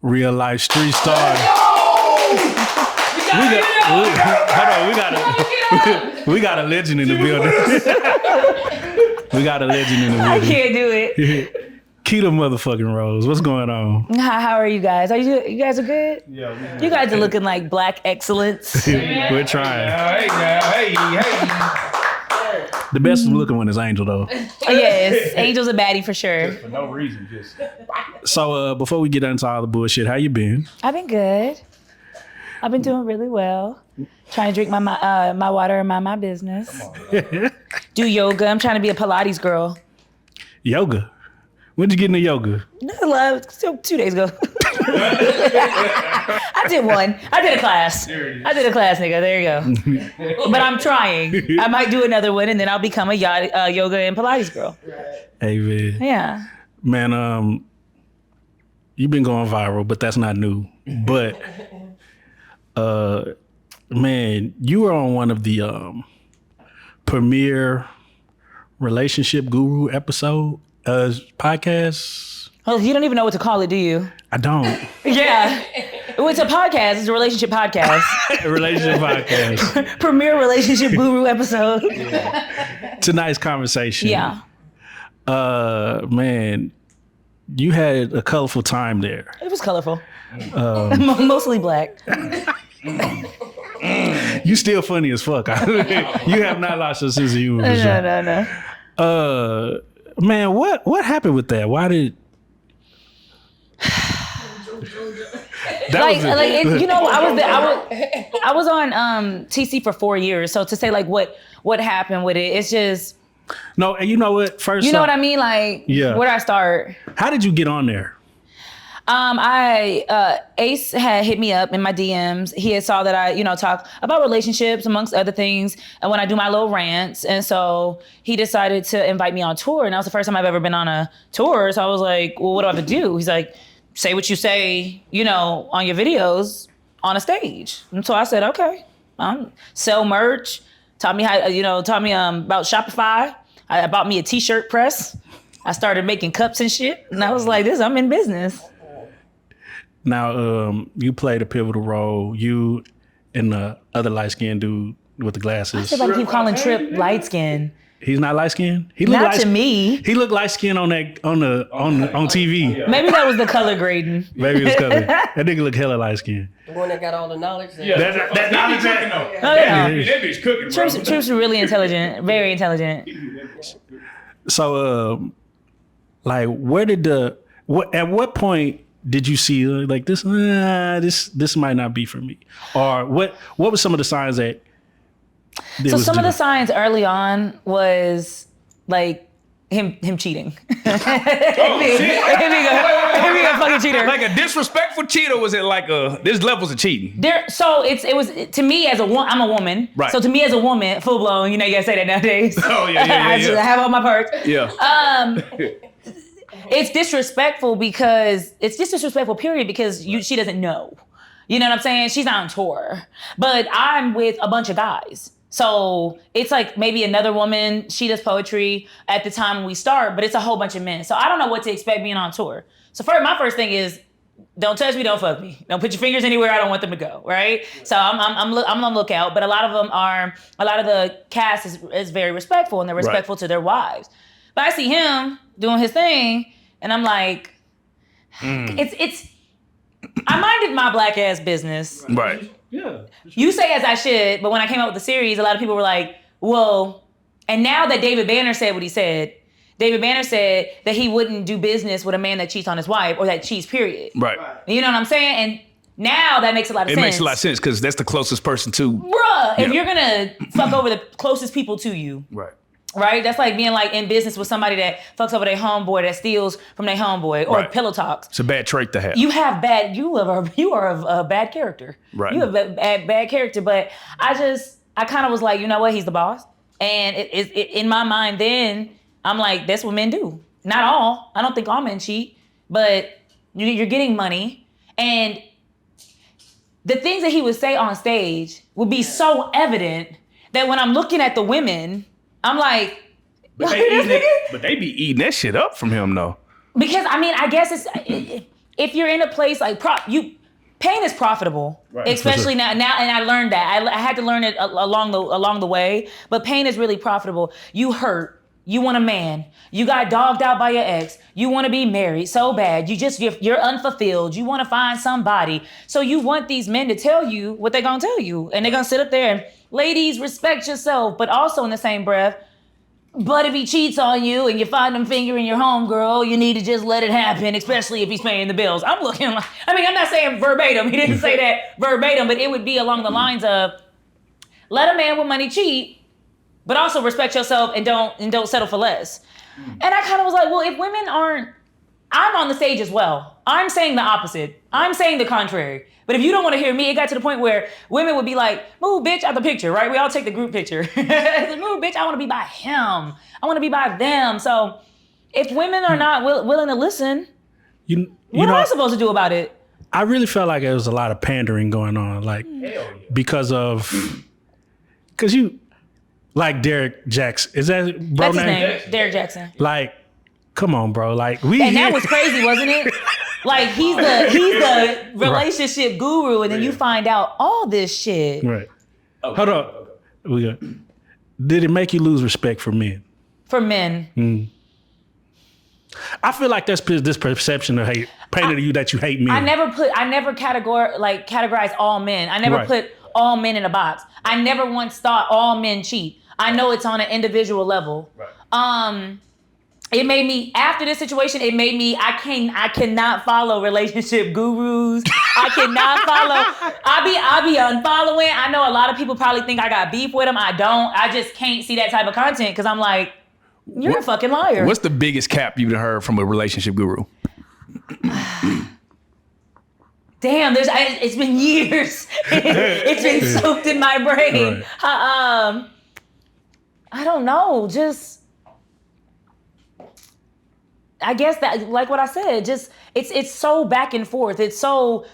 Real life street stars. We got a legend in the building. We got a legend in the building. I can't do it. Keita motherfucking Rose. What's going on? How are you guys? You guys are good? Yeah. You guys are looking like black excellence. We're trying. Hey. The best looking one is Angel though. Yes, Angel's a baddie for sure. For no reason, just. So before we get into all the bullshit, how you been? I've been good. I've been doing really well. Trying to drink my water and mind my business. Do yoga. I'm trying to be a Pilates girl. Yoga. When'd you get into yoga? No, 2 days ago. I did one. I did a class, nigga. There you go. But I'm trying. I might do another one, and then I'll become a yoga and Pilates girl. Hey, man. Yeah. Man, you've been going viral, but that's not new. But, man, you were on one of the premiere relationship guru podcasts. Oh, you don't even know what to call it, do you? I don't. Yeah. It's a podcast. It's a relationship podcast. A relationship podcast. Premier relationship guru episode. Tonight's conversation. Yeah. Man, you had a colorful time there. It was colorful. Mostly black. You still funny as fuck. You have not lost your sense of humor. No. Man, what happened with that? Why did... I was on TC for 4 years. So to say like what happened with it, it's just... No, and you know what? First, you know what I mean? Like, yeah. Where'd I start? How did you get on there? Ace had hit me up in my DMs. He had saw that I, talk about relationships amongst other things. And when I do my little rants. And so he decided to invite me on tour. And that was the first time I've ever been on a tour. So I was like, well, what do I have to do? He's like, say what you say, on your videos on a stage. And so I said, okay, sell merch. Taught me how, about Shopify. I bought me a t-shirt press. I started making cups and shit. And I was like, I'm in business. Now, you played a pivotal role. You and the other light-skinned dude with the glasses. I keep calling Trip light-skinned. He's not light-skinned? Not to me. He looked light-skinned on TV. Maybe that was the color grading. Maybe it was color. That nigga look hella light-skinned. The one that got all the knowledge. Yeah, that knowledge. That bitch cooking, bro. Trip's really intelligent. Very intelligent. So, where did at what point did you see like this might not be for me? Or what were some of the signs that So some of the signs early on was like him cheating. Him being a fucking cheater. Like a disrespectful cheater, was it like there's levels of cheating? So it was to me as I'm a woman. Right. So to me as a woman, full blown, you gotta say that nowadays. Oh yeah. I have all my parts. Yeah. It's disrespectful period because she doesn't know. You know what I'm saying? She's not on tour. But I'm with a bunch of guys. So it's like maybe another woman, she does poetry at the time when we start, but it's a whole bunch of men. So I don't know what to expect being on tour. So my first thing is, don't touch me, don't fuck me. Don't put your fingers anywhere I don't want them to go, right? So I'm on the lookout, but a lot of the cast is very respectful and they're respectful to their wives. But I see him doing his thing and I'm like, it's I minded my black ass business. Right. Yeah. You say as I should, but when I came out with the series, a lot of people were like, well, and now that David Banner said what he said, David Banner said that he wouldn't do business with a man that cheats on his wife or that cheats, period. Right. You know what I'm saying? And now that makes a lot of sense. It makes a lot of sense because that's the closest person to. Bruh, if you're gonna fuck over the closest people to you. Right? That's like being like in business with somebody that fucks over their homeboy, that steals from their homeboy, or pillow talks. It's a bad trait to have. You are a bad character. Right. You have a bad character, but I kind of was like, you know what? He's the boss. And it in my mind then, I'm like, that's what men do. Not all. I don't think all men cheat, but you're getting money. And the things that he would say on stage would be so evident that when I'm looking at the women, I'm like, but they be eating that shit up from him though. Because I mean, I guess if you're in a place like pain is profitable, right. Especially now. And I learned that. I had to learn it along the way. But pain is really profitable. You hurt. You want a man. You got dogged out by your ex. You want to be married so bad. You're unfulfilled. You want to find somebody. So you want these men to tell you what they're gonna tell you, and they're gonna sit up there and, ladies, respect yourself. But also in the same breath, but if he cheats on you and you find him fingering your homegirl, you need to just let it happen, especially if he's paying the bills. I'm looking like, I'm not saying verbatim. He didn't say that verbatim, but it would be along the lines of, let a man with money cheat, but also respect yourself and don't settle for less. And I kind of was like, well, if women aren't, I'm on the stage as well. I'm saying the opposite. I'm saying the contrary. But if you don't want to hear me, it got to the point where women would be like, move, bitch, out the picture, right? We all take the group picture. Move, bitch, I want to be by him. I want to be by them. So if women are not willing to listen, what am I supposed to do about it? I really felt like there was a lot of pandering going on, like, because you, like Derek Jackson. Is that bro That's his name? Derek Jackson. Like, come on, bro. Like that was crazy, wasn't it? Like he's the relationship right. guru, and then you find out all this shit. Right. Okay. Hold on. Did it make you lose respect for men? For men. I feel like there's this perception of hate painted to you that you hate men. I never categorize all men. I never put all men in a box. I never once thought all men cheat. I know it's on an individual level. Right. It made me, after this situation, I cannot follow relationship gurus. I cannot follow. I be unfollowing. I know a lot of people probably think I got beef with them. I don't. I just can't see that type of content because I'm like, you're a fucking liar. What's the biggest cap you've heard from a relationship guru? Damn, it's been years. It's been soaked in my brain. Right. I don't know. Just, I guess that, like what I said, just it's so back and forth. It's so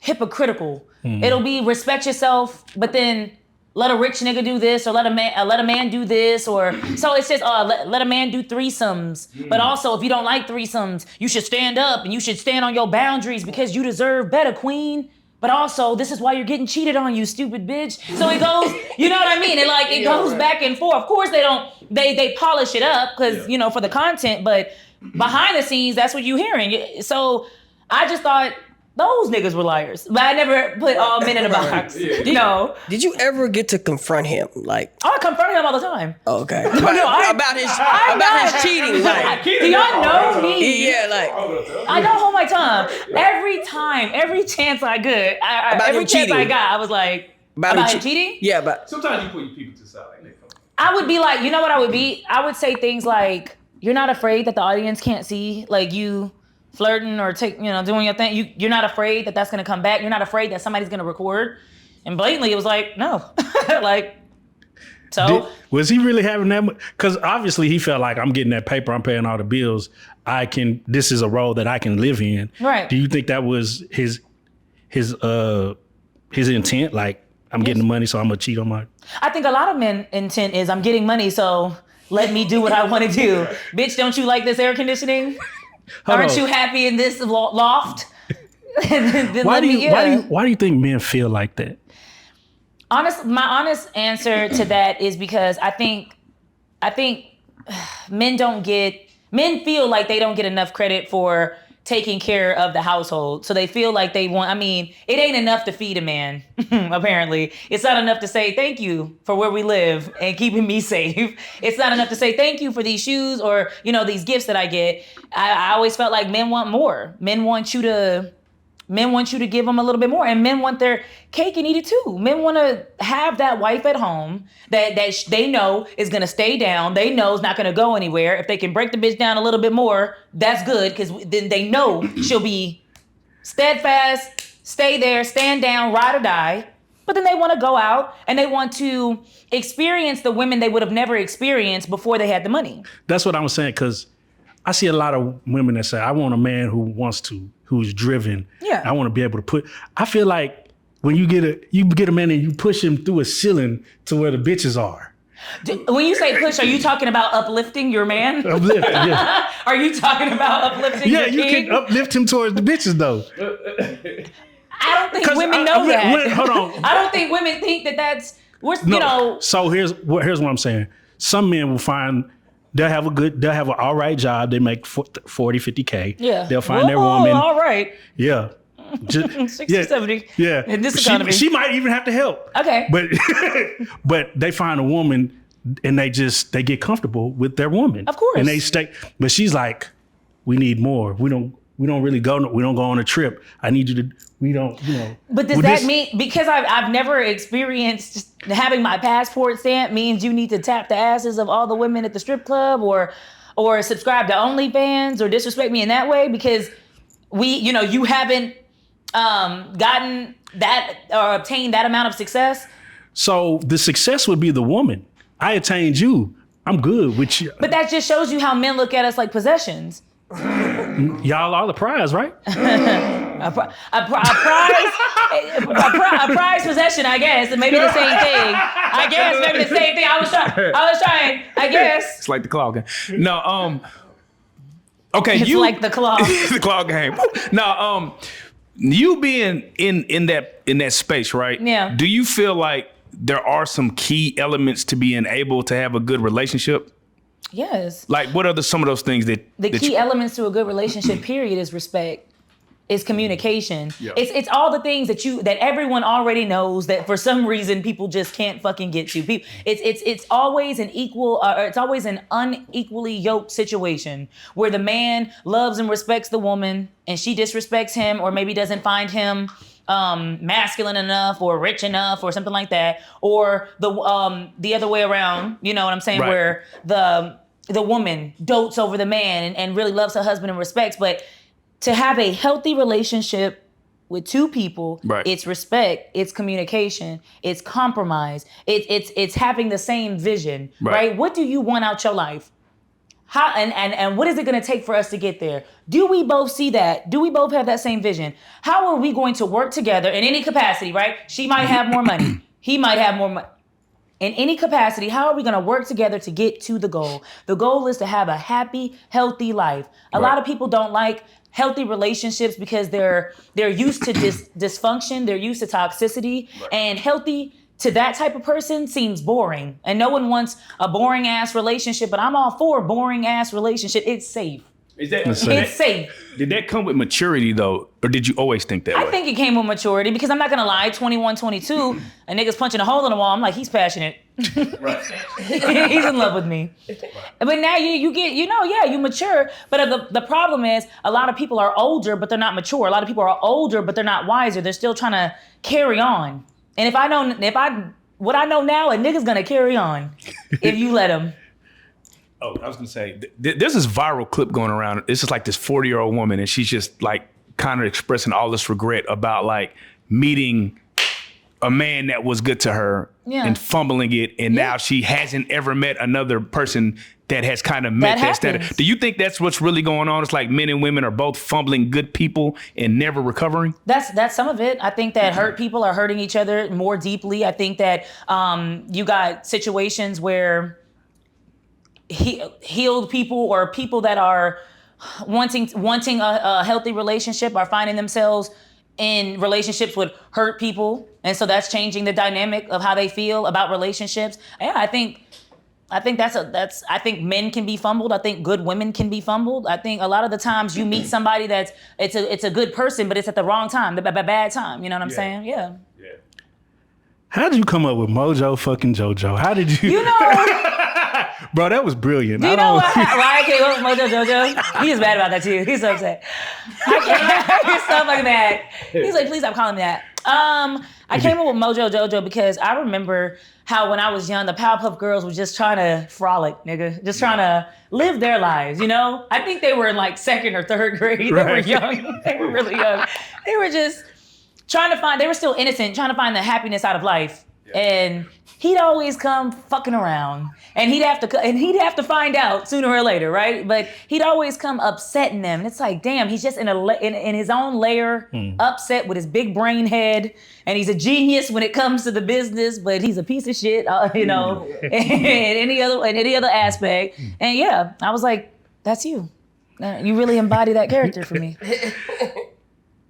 hypocritical. It'll be respect yourself, but then let a rich nigga do this, or let a man do this, or so it's just let a man do threesomes. But also, if you don't like threesomes, you should stand up and you should stand on your boundaries because you deserve better, queen. But also, this is why you're getting cheated on, you stupid bitch. So it goes, you know what I mean? It goes back and forth. Of course, they polish it up because for the content, but behind the scenes, that's what you're hearing. So I just thought, those niggas were liars. But I never put all men in a box. Did you ever get to confront him? Like, I confront him all the time. Oh, okay. About his cheating. Like, do y'all know me? Yeah, like I don't hold my tongue. Every chance I get, every chance I got, I was like, about him cheating? Yeah, but sometimes you put your people to the side. Like, I would be like, you know what I would be? I would say things like, you're not afraid that the audience can't see, like you flirting or doing your thing. You're not afraid that that's gonna come back. You're not afraid that somebody's gonna record. And blatantly, it was like, no. Was he really having that much? Because obviously he felt like, I'm getting that paper, I'm paying all the bills. This is a role that I can live in. Right. Do you think that was his intent? Like, I'm getting the money, so I'm gonna cheat on my... I think a lot of men intent is, I'm getting money, so let me do what I want to do. Bitch, don't you like this air conditioning? Aren't you happy in this loft? Why do you think men feel like that? My honest answer to that is because I think men feel like they don't get enough credit for taking care of the household. So they feel like it ain't enough to feed a man, apparently. It's not enough to say thank you for where we live and keeping me safe. It's not enough to say thank you for these shoes or, these gifts that I get. I always felt like men want more. Men want you to give them a little bit more, and men want their cake and eat it too. Men want to have that wife at home that they know is going to stay down. They know is not going to go anywhere. If they can break the bitch down a little bit more, that's good, because then they know she'll be steadfast, stay there, stand down, ride or die. But then they want to go out and they want to experience the women they would have never experienced before they had the money. That's what I was saying, because I see a lot of women that say, I want a man who's driven. Yeah. I want to be able to I feel like when you get a man and you push him through a ceiling to where the bitches are, When you say push, are you talking about uplifting your man? Uplift, yeah. Are you talking about uplifting your Yeah, you king? can uplift him towards the bitches though. I don't think women know that. Hold on. I don't think women think that that's, you know. So here's what I'm saying. Some men will find, they'll have an all right job. They make 40, 50K. Yeah. They'll find their woman. All right. Yeah. 60, 70. Yeah. In this economy. She might even have to help. Okay. But they find a woman and they get comfortable with their woman. Of course. And they stay. But she's like, we need more. We don't really go. We don't go on a trip. I need you to. We don't. But does that mean, because I've never experienced having my passport stamp means you need to tap the asses of all the women at the strip club or subscribe to OnlyFans or disrespect me in that way because you haven't gotten that or obtained that amount of success? So the success would be the woman. I attained you. I'm good with you. But that just shows you how men look at us like possessions. Y'all are the prize, right? A prize possession, I guess. It may be the same thing. I guess maybe the same thing. I was trying. I guess. It's like the claw game. No, okay, It's like the claw. the claw game. No, you being in that space, right? Yeah. Do you feel like there are some key elements to being able to have a good relationship? Yes. Like, what are some of those things that The key elements to a good relationship, period, is respect. It's communication. Yeah. It's all the things that everyone already knows that for some reason people just can't fucking get to. It's always it's always an unequally yoked situation where the man loves and respects the woman and she disrespects him or maybe doesn't find him masculine enough or rich enough or something like that, or the other way around. You know what I'm saying? Right. Where the woman dotes over the man and really loves her husband and respects, but to have a healthy relationship with two people, right, it's respect, it's communication, it's compromise, it's having the same vision, right? What do you want out your life? How and what is it going to take for us to get there? Do we both see that? Do we both have that same vision? How are we going to work together in any capacity, right? She might have more money. He might have more money. In any capacity, how are we going to work together to get to the goal? The goal is to have a happy, healthy life. A lot of people don't like healthy relationships because they're used to dysfunction, they're used to toxicity, and healthy to that type of person seems boring. And no one wants a boring ass relationship, but I'm all for a boring ass relationship. It's safe. It's safe. Did that come with maturity though, or did you always think that way? I think it came with maturity because I'm not gonna lie, 21, 22, a nigga's punching a hole in the wall. I'm like, he's passionate. Right. He's in love with me. But now you get, you mature. But the problem is a lot of people are older, but they're not mature. A lot of people are older, but they're not wiser. They're still trying to carry on. And what I know now, a nigga's gonna carry on if you let him. Oh, I was gonna say, there's this viral clip going around. It's just like this 40-year-old woman, and she's just like kind of expressing all this regret about like meeting a man that was good to her and fumbling it, and now she hasn't ever met another person that has kind of met that status. Do you think that's what's really going on? It's like men and women are both fumbling good people and never recovering? That's some of it. I think that hurt people are hurting each other more deeply. I think that you got situations where healed people or people that are wanting a healthy relationship are finding themselves in relationships with hurt people, and so that's changing the dynamic of how they feel about relationships. Yeah, I think I think men can be fumbled. I think good women can be fumbled. I think a lot of the times you meet somebody that's it's a good person, but it's at the wrong time, the bad time. You know what I'm saying? Yeah. How did you come up with Mojo fucking Jojo? How did you? You know. Bro, that was brilliant. Do you know why I came up with Mojo Jojo? He is mad about that too. He's so upset. He's so fucking mad. He's like, please stop calling me that. I came up with Mojo Jojo because I remember how when I was young, the Powerpuff Girls were just trying to frolic, nigga. Just trying to live their lives, you know? I think they were in like second or third grade. They were young. They were really young. They were just trying to find, they were still innocent, trying to find the happiness out of life. And he'd always come fucking around, and he'd have to find out sooner or later, right? But he'd always come upsetting them, and it's like, damn, he's just in his own layer, upset with his big brain head, and he's a genius when it comes to the business, but he's a piece of shit, in any other aspect. And yeah, I was like, that's you. You really embody that character for me.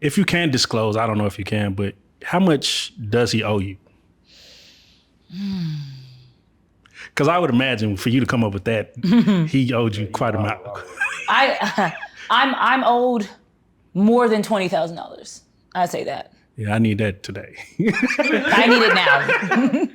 If you can disclose, I don't know if you can, but how much does he owe you? Because I would imagine for you to come up with that, he owed you quite a amount. I'm owed more than $20,000. I say that. Yeah, I need that today. I need it now.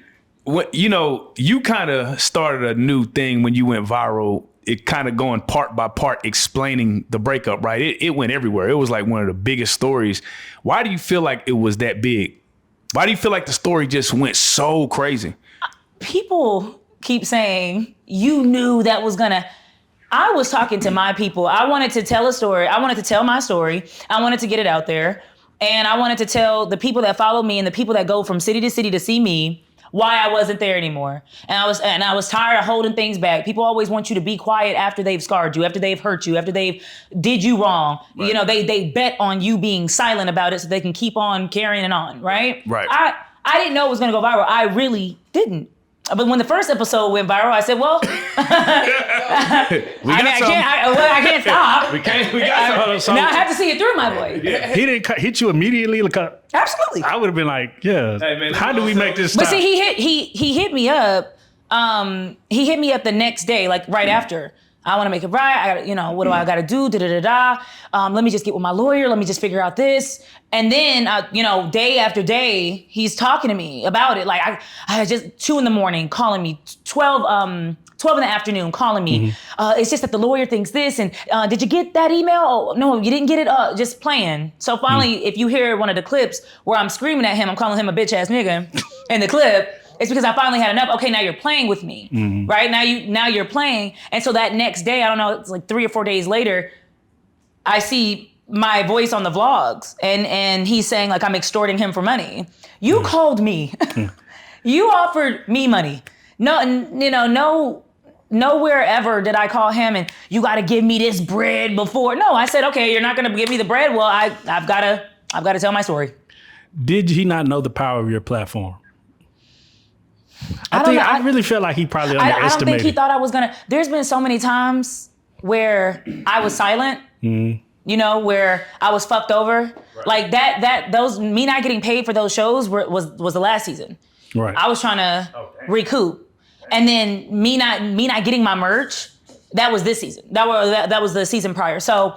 You kind of started a new thing when you went viral. It kind of going part by part, explaining the breakup, right? It went everywhere. It was like one of the biggest stories. Why do you feel like it was that big? Why do you feel like the story just went so crazy? People keep saying, you knew that was gonna... I was talking to my people. I wanted to tell a story. I wanted to tell my story. I wanted to get it out there. And I wanted to tell the people that follow me and the people that go from city to city to see me why I wasn't there anymore. And I was tired of holding things back. People always want you to be quiet after they've scarred you, after they've hurt you, after they've did you wrong. Right. You know, they bet on you being silent about it so they can keep on carrying it on, right? Right. I didn't know it was gonna go viral. I really didn't. But when the first episode went viral, I said, well, I can't stop. We got now I have to see it through, my boy. Yeah. He didn't hit you immediately. Absolutely. I would have been like, yeah, hey, man, how do we make this stop? But see, he hit me up. He hit me up the next day, like right after. I want to make it right. I got, what do I got to do? Let me just get with my lawyer. Let me just figure out this. And then, day after day, he's talking to me about it. Like I just 2 a.m, calling me, 12 in the afternoon, calling me. It's just that the lawyer thinks this. And did you get that email? Oh, no, you didn't get it. Just playing. So finally, if you hear one of the clips where I'm screaming at him, I'm calling him a bitch ass nigga in the clip. It's because I finally had enough. Okay, now you're playing with me, right? Now you're playing. And so that next day, I don't know, it's like 3 or 4 days later, I see my voice on the vlogs, and he's saying like I'm extorting him for money. You called me. You offered me money. No, nowhere ever did I call him and you got to give me this bread before. No, I said, okay, you're not going to give me the bread. Well, I've got to tell my story. Did he not know the power of your platform? I really feel like he probably underestimated. I don't think he thought I was gonna. There's been so many times where I was silent, where I was fucked over. Right. Like those me not getting paid for those shows was the last season. Right. I was trying to recoup, and then me not getting my merch. That was this season. That was the season prior. So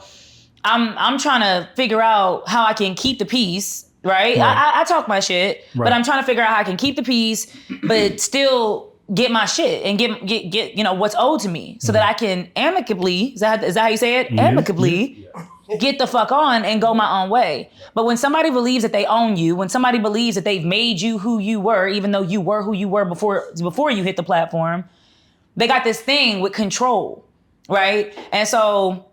I'm trying to figure out how I can keep the peace. Right? I talk my shit, but I'm trying to figure out how I can keep the peace, but still get my shit and get what's owed to me so that I can amicably, is that how you say it? Amicably get the fuck on and go my own way. But when somebody believes that they own you, when somebody believes that they've made you who you were, even though you were who you were before you hit the platform, they got this thing with control, right? And so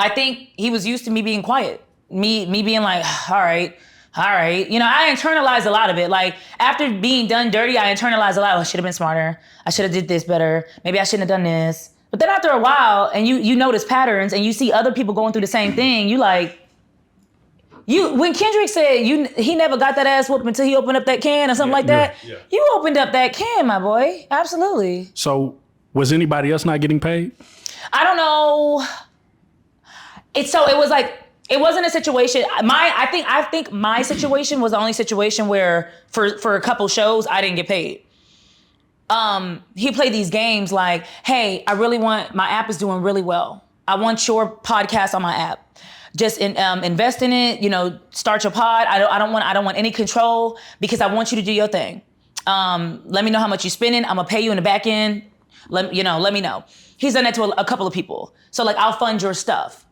I think he was used to me being quiet, me being like, all right. I internalized a lot of it. Like after being done dirty, I internalized a lot. I should have been smarter. I should have did this better. Maybe I shouldn't have done this. But then after a while, and you notice patterns and you see other people going through the same thing, when Kendrick said he never got that ass whooped until he opened up that can or something like that, you opened up that can, my boy. Absolutely. So was anybody else not getting paid? I don't know. It wasn't a situation. I think my situation was the only situation where for a couple shows I didn't get paid. He played these games like, hey, my app is doing really well. I want your podcast on my app. Just invest in it. Start your pod. I don't want any control because I want you to do your thing. Let me know how much you're spending. I'm gonna pay you in the back end. Let me know. He's done that to a couple of people. So like, I'll fund your stuff.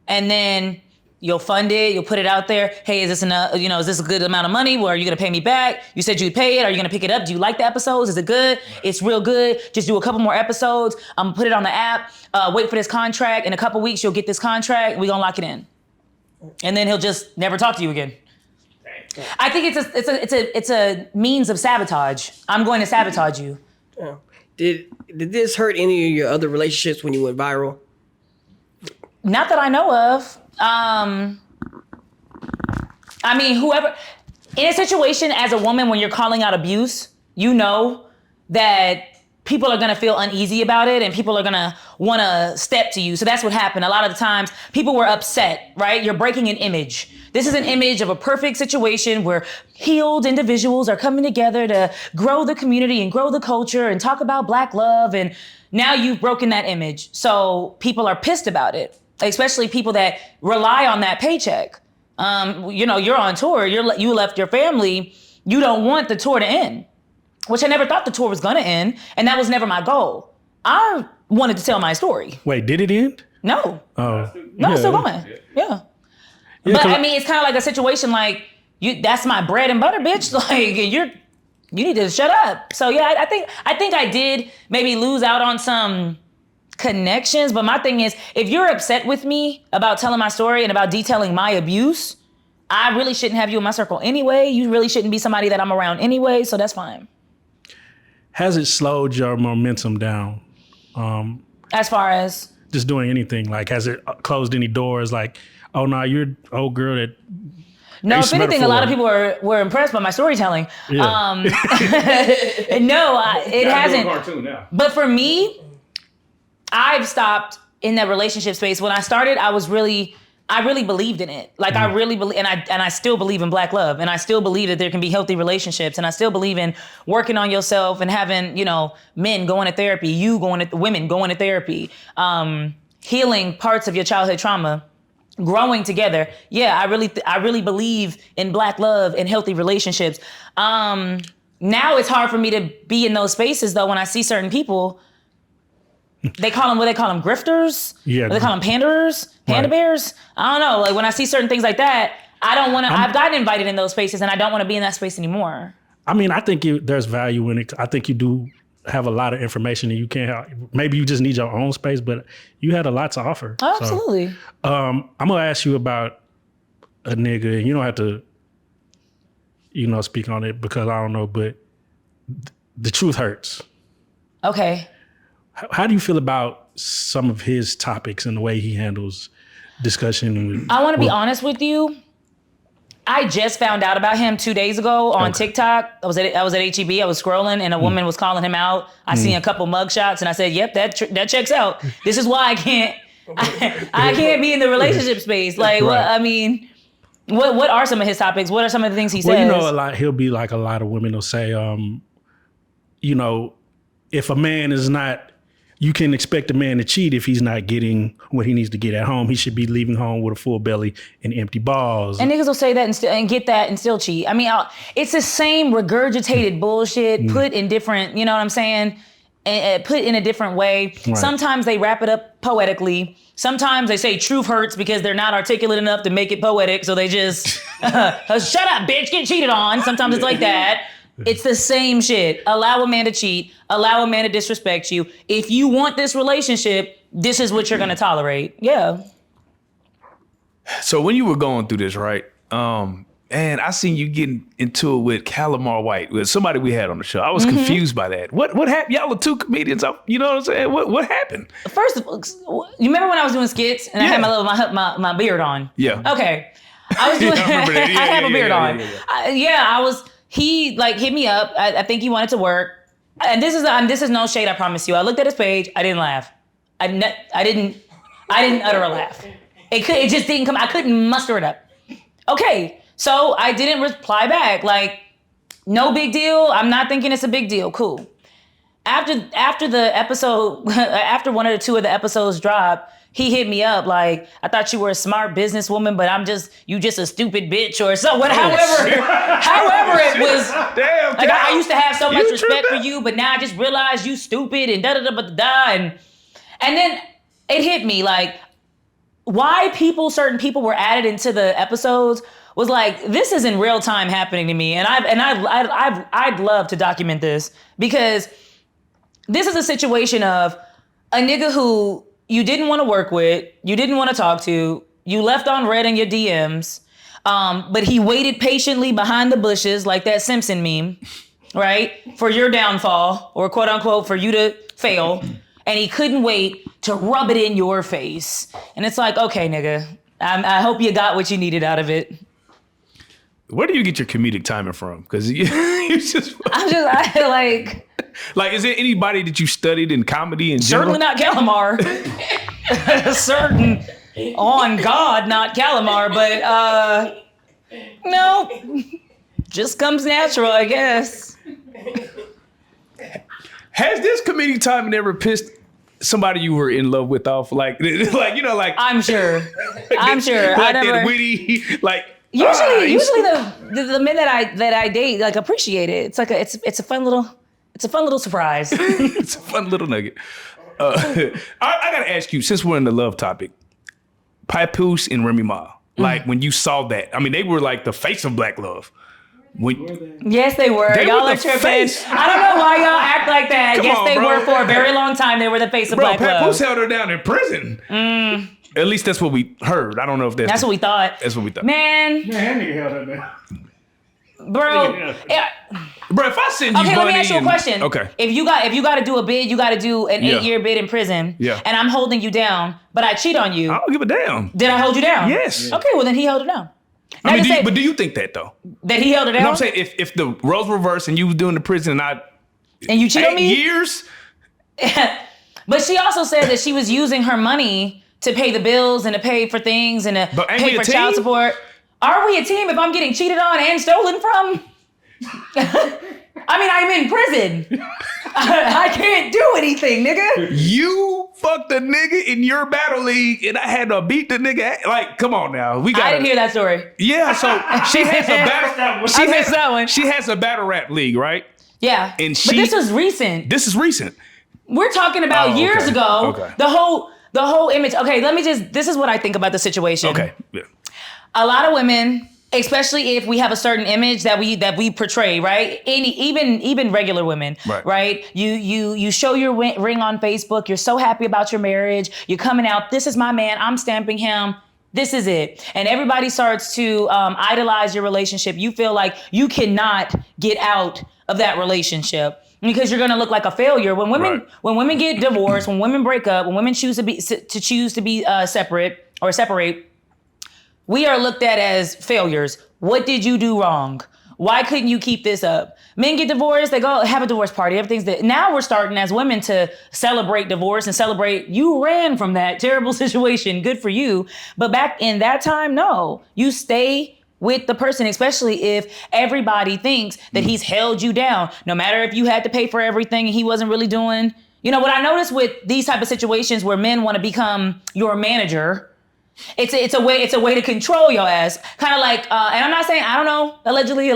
And then you'll fund it, you'll put it out there. Hey, is this enough? Is this a good amount of money? Well, are you gonna pay me back? You said you'd pay it. Are you gonna pick it up? Do you like the episodes? Is it good? It's real good. Just do a couple more episodes. Put it on the app. Wait for this contract. In a couple weeks, you'll get this contract. We're gonna lock it in. And then he'll just never talk to you again. I think it's a means of sabotage. I'm going to sabotage you. Yeah. Did this hurt any of your other relationships when you went viral? Not that I know of. I mean, whoever in a situation as a woman when you're calling out abuse, you know that people are gonna feel uneasy about it and people are gonna wanna step to you. So that's what happened. A lot of the times people were upset, right? You're breaking an image. This is an image of a perfect situation where healed individuals are coming together to grow the community and grow the culture and talk about Black love. And now you've broken that image. So people are pissed about it, especially people that rely on that paycheck. You're on tour, you left your family. You don't want the tour to end, which I never thought the tour was gonna end. And that was never my goal. I wanted to tell my story. Wait, did it end? No. Oh. No, it's still going. Yeah. But I mean, it's kind of like a situation like, that's my bread and butter, bitch. Like, you need to shut up. So yeah, I think I did maybe lose out on some connections. But my thing is, if you're upset with me about telling my story and about detailing my abuse, I really shouldn't have you in my circle anyway. You really shouldn't be somebody that I'm around anyway. So that's fine. Has it slowed your momentum down? As far as? Just doing anything. Like, has it closed any doors? Like, oh no, you're an old girl that. No, if anything, a lot of people were impressed by my storytelling. Yeah. It hasn't. Cartoon now. But for me, I've stopped in that relationship space. When I started, I really believed in it. Like I really believe, and I still believe in Black love, and I still believe that there can be healthy relationships, and I still believe in working on yourself and having, men going to therapy, women going to therapy, healing parts of your childhood trauma, growing together. Yeah, I really believe in Black love and healthy relationships. Now it's hard for me to be in those spaces though when I see certain people. They call them grifters. Yeah. Or they call them panderers, panda bears. I don't know. Like when I see certain things like that, I don't want to. I've gotten invited in those spaces, and I don't want to be in that space anymore. I mean, I think there's value in it. I think you do have a lot of information, and you can't. Maybe you just need your own space, but you had a lot to offer. Oh, absolutely. So, I'm gonna ask you about a nigga, and you don't have to, speak on it because I don't know, but the truth hurts. Okay. How do you feel about some of his topics and the way he handles discussion? I want to be honest with you. I just found out about him 2 days ago on TikTok. I was at HEB. I was scrolling, and a woman was calling him out. I seen a couple mugshots, and I said, "Yep, that checks out. This is why I can't be in the relationship space." Like, right. What are some of his topics? What are some of the things he says? Well, a lot. He'll be like a lot of women will say, if a man is not. You can expect a man to cheat if he's not getting what he needs to get at home. He should be leaving home with a full belly and empty balls. And niggas will say that and get that and still cheat. I mean, it's the same regurgitated bullshit put in different, you know what I'm saying? And put in a different way. Right. Sometimes they wrap it up poetically. Sometimes they say truth hurts because they're not articulate enough to make it poetic. So they just, shut up, bitch, get cheated on. Sometimes it's like that. It's the same shit. Allow a man to cheat. Allow a man to disrespect you. If you want this relationship, this is what you're going to tolerate. Yeah. So when you were going through this, right? And I seen you getting into it with Calamar White, with somebody we had on the show. I was confused by that. What happened? Y'all were two comedians. You know what I'm saying? What happened? First of all, you remember when I was doing skits and I had my beard on? Yeah. Okay. I was doing. I have a beard on. Yeah. I was. He hit me up. I think he wanted to work. And this is no shade, I promise you. I looked at his page. I didn't laugh. I didn't utter a laugh. It just didn't come. I couldn't muster it up. Okay, so I didn't reply back. Like, no big deal. I'm not thinking it's a big deal. Cool. After the episode, after one or two of the episodes dropped, he hit me up like, I thought you were a smart businesswoman, but you just a stupid bitch or so. However it was. Damn. Like I used to have so much respect for you, but now I just realized you stupid and da-da-da-da-da. And then it hit me like, why certain people were added into the episodes was like, this is in real time happening to me. And I'd love to document this because this is a situation of a nigga who you didn't want to work with, you didn't want to talk to, you left on red in your DMs, But he waited patiently behind the bushes like that Simpson meme, right? For your downfall, or quote unquote, for you to fail. And he couldn't wait to rub it in your face. And it's like, okay, nigga, I hope you got what you needed out of it. Where do you get your comedic timing from? Because I like, is there anybody that you studied in comedy in Certainly general? not Calamar. Certain on God, not Calamar, but no, just comes natural, I guess. Has this comedic timing ever pissed somebody you were in love with off? Like I'm sure. Like that witty, like. Usually the men that I date like appreciate it. It's like it's a fun little surprise. It's a fun little nugget. I gotta ask you, since we're in the love topic, Papoose and Remy Ma, like when you saw that, I mean, they were like the face of black love. Yes, they were. Y'all are tripping. Face. I don't know why y'all act like that. Come yes, on, they bro. were for a very long time. They were the face of black Papoose love. held her down in prison. At least that's what we heard. I don't know if That's what we thought. That's what we thought. Man, that nigga held her down. bro. Bro, if I send you Okay, let me ask you a and- question. Okay. If you got to do a bid, you got to do an Yeah. 8-year bid in prison. Yeah. And I'm holding you down, but I cheat on you. I don't give a damn. Did I hold you down? Yes. Okay, well then he held her down. I mean, say but do you think that though? that he held her down? You know what I'm saying? If the roles reversed and you was doing the prison and And you cheat on 8 me? years, But she also said that she was using her money to pay the bills and to pay for things and to But ain't pay we a for child team? support. Are we a team if I'm getting cheated on and stolen from? I mean, I'm in prison. I can't do anything, nigga. you fucked a nigga in your battle league and I had to beat the nigga. Like, come on now. We got I didn't hear that story. Yeah, so she has a battle. I missed that one. She has a battle rap league, right? Yeah. And but this was recent. This is recent. We're talking about Oh, years okay. ago. Okay. The whole image. Okay, this is what I think about the situation. Okay. Yeah. A lot of women, especially if we have a certain image that we portray, right? Even regular women, right? You show your ring on Facebook. You're so happy about your marriage. You're coming out. This is my man. I'm stamping him. This is it. And everybody starts to idolize your relationship. You feel like you cannot get out of that relationship because you're gonna look like a failure. When women get divorced, when women break up, when women choose to be separate, we are looked at as failures. What did you do wrong? Why couldn't you keep this up? Men get divorced, they go have a divorce party. Everything's that. Now we're starting as women to celebrate divorce and celebrate you ran from that terrible situation. Good for you. But back in that time, no. You stay with the person, especially if everybody thinks that he's held you down. No matter if you had to pay for everything and he wasn't really doing. You know, what I noticed with these type of situations where men want to become your manager, it's a way to control your ass. Kind of like, and I'm not saying, I don't know, allegedly,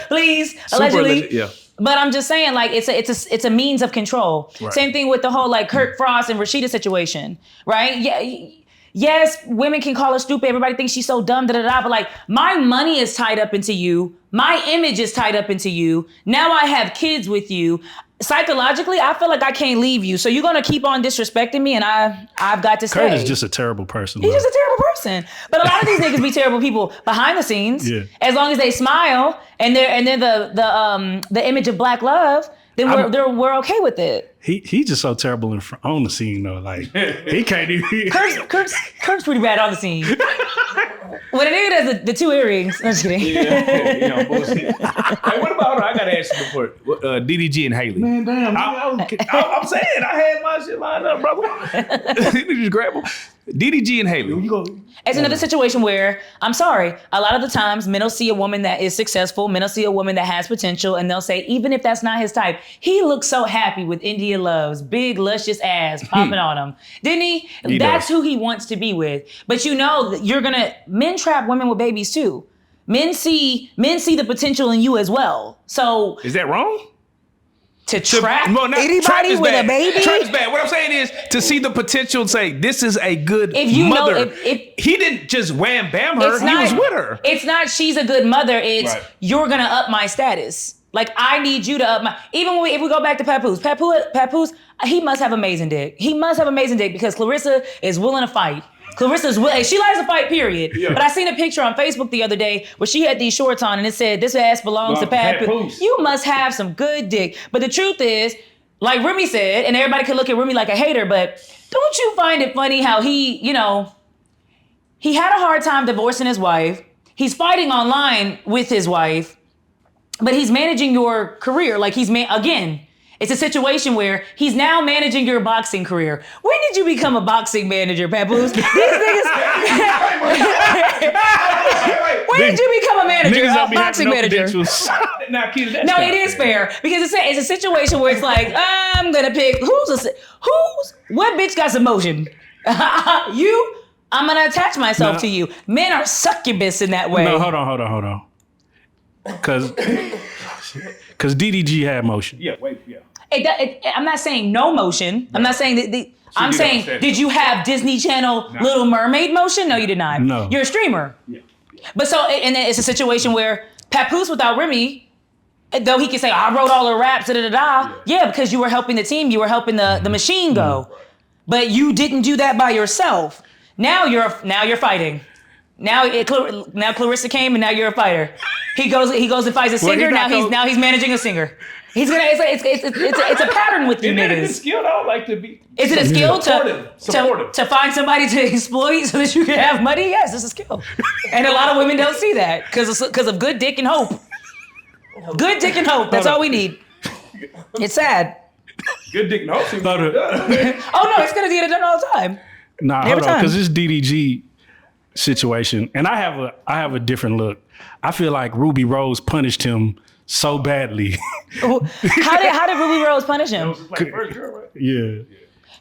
please, allegedly. Yeah. But I'm just saying, like, it's a means of control. Right. Same thing with the whole like Kurt Frost and Rashida situation, right? Yeah. Yes, women can call her stupid. Everybody thinks she's so dumb, but like, my money is tied up into you. My image is tied up into you. Now I have kids with you. Psychologically, I feel like I can't leave you. So you're gonna keep on disrespecting me, and I've got to stay. Kurt is just a terrible person. He's bro. just a terrible person. But a lot of these niggas be terrible people behind the scenes. Yeah. As long as they smile and they're the image of black love, then we're okay with it. He's just so terrible on the scene though. Like he can't even. Kurt's pretty bad on the scene. When a nigga does the two earrings, I'm just kidding. Yeah, bullshit. Hey, what about her? I gotta ask you before. DDG and Haley. Man, damn. I'm saying I had my shit lined up, brother. You just grab them. DDG and Haley. It's another situation where, I'm sorry, a lot of the times men will see a woman that is successful, men will see a woman that has potential, and they'll say, even if that's not his type, he looks so happy with India Love's big, luscious ass popping on him. Didn't he? That's who he wants to be with. But you know, men trap women with babies too. Men see the potential in you as well. So Is that wrong? to trap anybody trap is with bad. a baby? Trap is bad. What I'm saying is to see the potential and say, this is a good If you know- mother. if- he didn't just wham bam her. It's He was with her. It's not she's a good mother. It's Right. you're gonna up my status. Like I need you to up my. Even if we go back to Papoose, he must have amazing dick. He must have amazing dick because Clarissa is willing to fight. Clarissa's she likes to fight, period. Yeah. But I seen a picture on Facebook the other day where she had these shorts on and it said, "This ass belongs to Papoose. You must have some good dick." But the truth is, like Remy said, and everybody can look at Remy like a hater, but don't you find it funny how he, he had a hard time divorcing his wife. He's fighting online with his wife, but he's managing your career. Like again, it's a situation where he's now managing your boxing career. When did you become a boxing manager, Papoose? These niggas. When did you become a manager, a boxing manager? No, it is fair because it's a situation where it's like I'm gonna pick what bitch got some motion? You. I'm gonna attach myself to you. Men are succubus in that way. No, hold on. Because DDG had motion. Yeah, wait, yeah. I'm not saying no motion. I'm not saying that. I'm saying, did you have Disney Channel Little Mermaid motion? No, you did not. No. You're a streamer. Yeah. But and it's a situation where Papoose without Remy, though he can say, I wrote all the raps, Yeah, because you were helping the team. You were helping the machine go. But you didn't do that by yourself. Now you're fighting. Now Clarissa came and now you're a fighter. He goes and fights a singer. Now he's managing a singer. He's gonna. It's a pattern with you niggas. Is it a skill though? Like to be. Is it a skill to find somebody to exploit so that you can have money? Yes, it's a skill. And a lot of women don't see that because of good dick and hope. Good dick and hope. That's all we need. It's sad. Good dick and hope. Oh no, it's gonna get it done all the time. Nah, hold on, because this DDG situation, and I have a different look. I feel like Ruby Rose punished him so badly. How did Ruby Rose punish him? Yeah.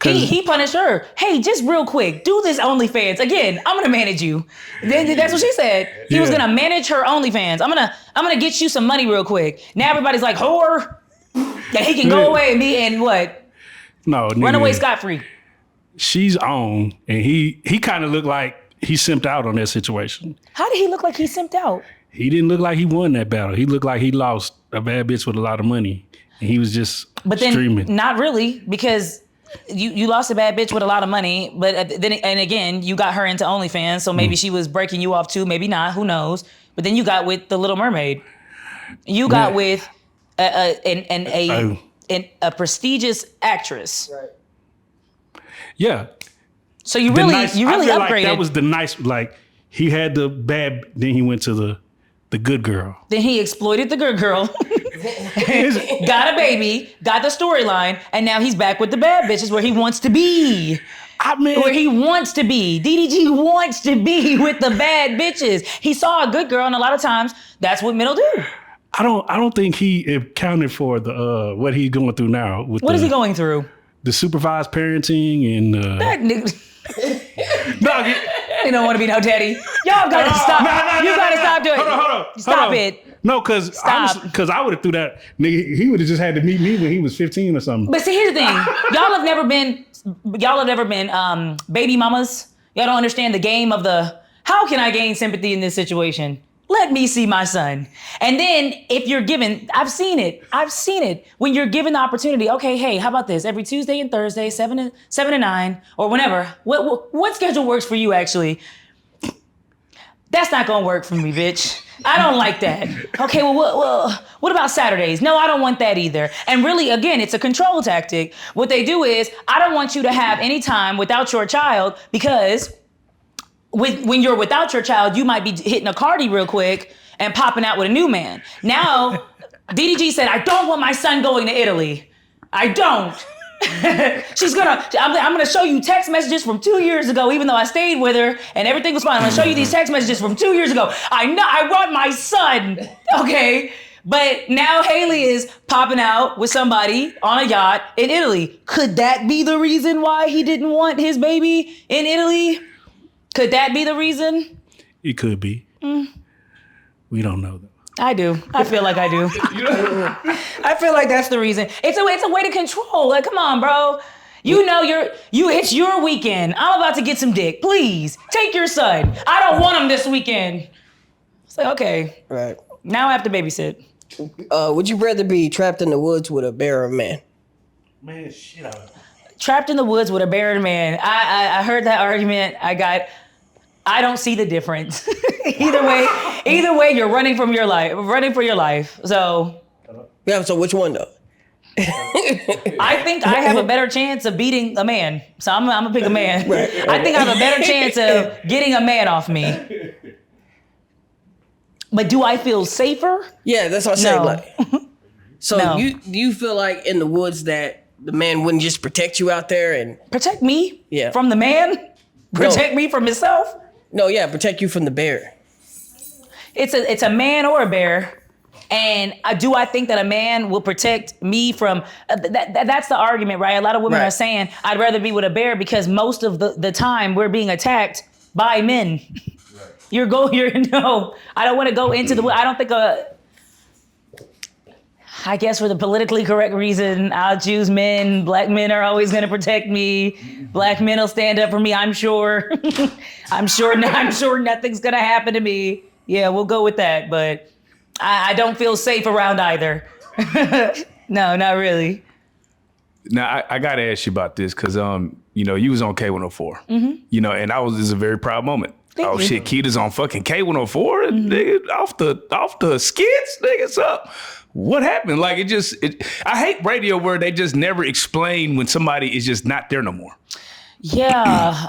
He punished her. Hey, just real quick, do this OnlyFans. Again, I'm gonna manage you. That's what she said. He was gonna manage her OnlyFans. I'm gonna get you some money real quick. Now everybody's like, whore. That he can go away and be in what? No, run away scot-free. She's on, and he kind of looked like he simped out on that situation. How did he look like he simped out? He didn't look like he won that battle. He looked like he lost a bad bitch with a lot of money, and he was just streaming. Not really, because you lost a bad bitch with a lot of money, but then again, you got her into OnlyFans, so maybe she was breaking you off too, maybe not, who knows? But then you got with the Little Mermaid. You got with a prestigious actress. Right. Yeah. So you really upgraded. Like that was the nice, like he had the bad, then he went to the good girl. Then he exploited the good girl, got a baby, got the storyline, and now he's back with the bad bitches where he wants to be. Where he wants to be. DDG wants to be with the bad bitches. He saw a good girl, and a lot of times that's what men will do. I don't think he accounted for the what he's going through now. What is he going through? The supervised parenting and that nigga. You don't want to be no daddy. Y'all gotta stop. You gotta stop doing it. Hold on. Stop it. No, because I would have threw that nigga. He would have just had to meet me when he was 15 or something. But see, here's the thing. Y'all have never been baby mamas. Y'all don't understand the game of how can I gain sympathy in this situation? Let me see my son. And then if you're given, I've seen it. When you're given the opportunity, okay, hey, how about this? Every Tuesday and Thursday, 7 to 9, or whenever. What schedule works for you, actually? That's not gonna work for me, bitch. I don't like that. Okay, well, what about Saturdays? No, I don't want that either. And really, again, it's a control tactic. What they do is, I don't want you to have any time without your child because when you're without your child, you might be hitting a Cardi real quick and popping out with a new man. Now, DDG said, I don't want my son going to Italy. I don't. I'm gonna show you text messages from 2 years ago, even though I stayed with her and everything was fine. I'm gonna show you these text messages from 2 years ago. I want my son, okay? But now Haley is popping out with somebody on a yacht in Italy. Could that be the reason why he didn't want his baby in Italy? Could that be the reason? It could be. We don't know though. I do. I feel like I do. I feel like that's the reason. It's a way to control. Like, come on, bro. You know it's your weekend. I'm about to get some dick. Please take your son. I don't want him this weekend. It's like, okay. Right. Now I have to babysit. Would you rather be trapped in the woods with a bear or a man? Man, shit out. trapped in the woods with a bear and a man. I heard that argument. I don't see the difference. Either way, you're running for your life. So Yeah, so which one though? I think I have a better chance of beating a man. So I'm gonna pick a man. Right. I think I have a better chance of getting a man off me. But do I feel safer? Yeah, that's what I'm saying. No. Like, so No. you feel like in the woods that the man wouldn't just protect you out there and Protect me Yeah. from the man? Protect me from himself? no, yeah, protect you from the bear. It's a man or a bear. And do I think that a man will protect me from that's the argument, right? A lot of women Right. are saying I'd rather be with a bear because most of the time we're being attacked by men. Right. I don't want to go into I don't think I guess for the politically correct reason, I'll choose men. Black men are always going to protect me. Black men will stand up for me, I'm sure. I'm sure nothing's going to happen to me. Yeah, we'll go with that. But I don't feel safe around either. No, not really. Now I gotta ask you about this because you was on K104, and this is a very proud moment. Thank you. Shit, Keita's on fucking K104, nigga, off the skits, nigga. What's up? What happened? Like I hate radio where they just never explain when somebody is just not there no more. Yeah,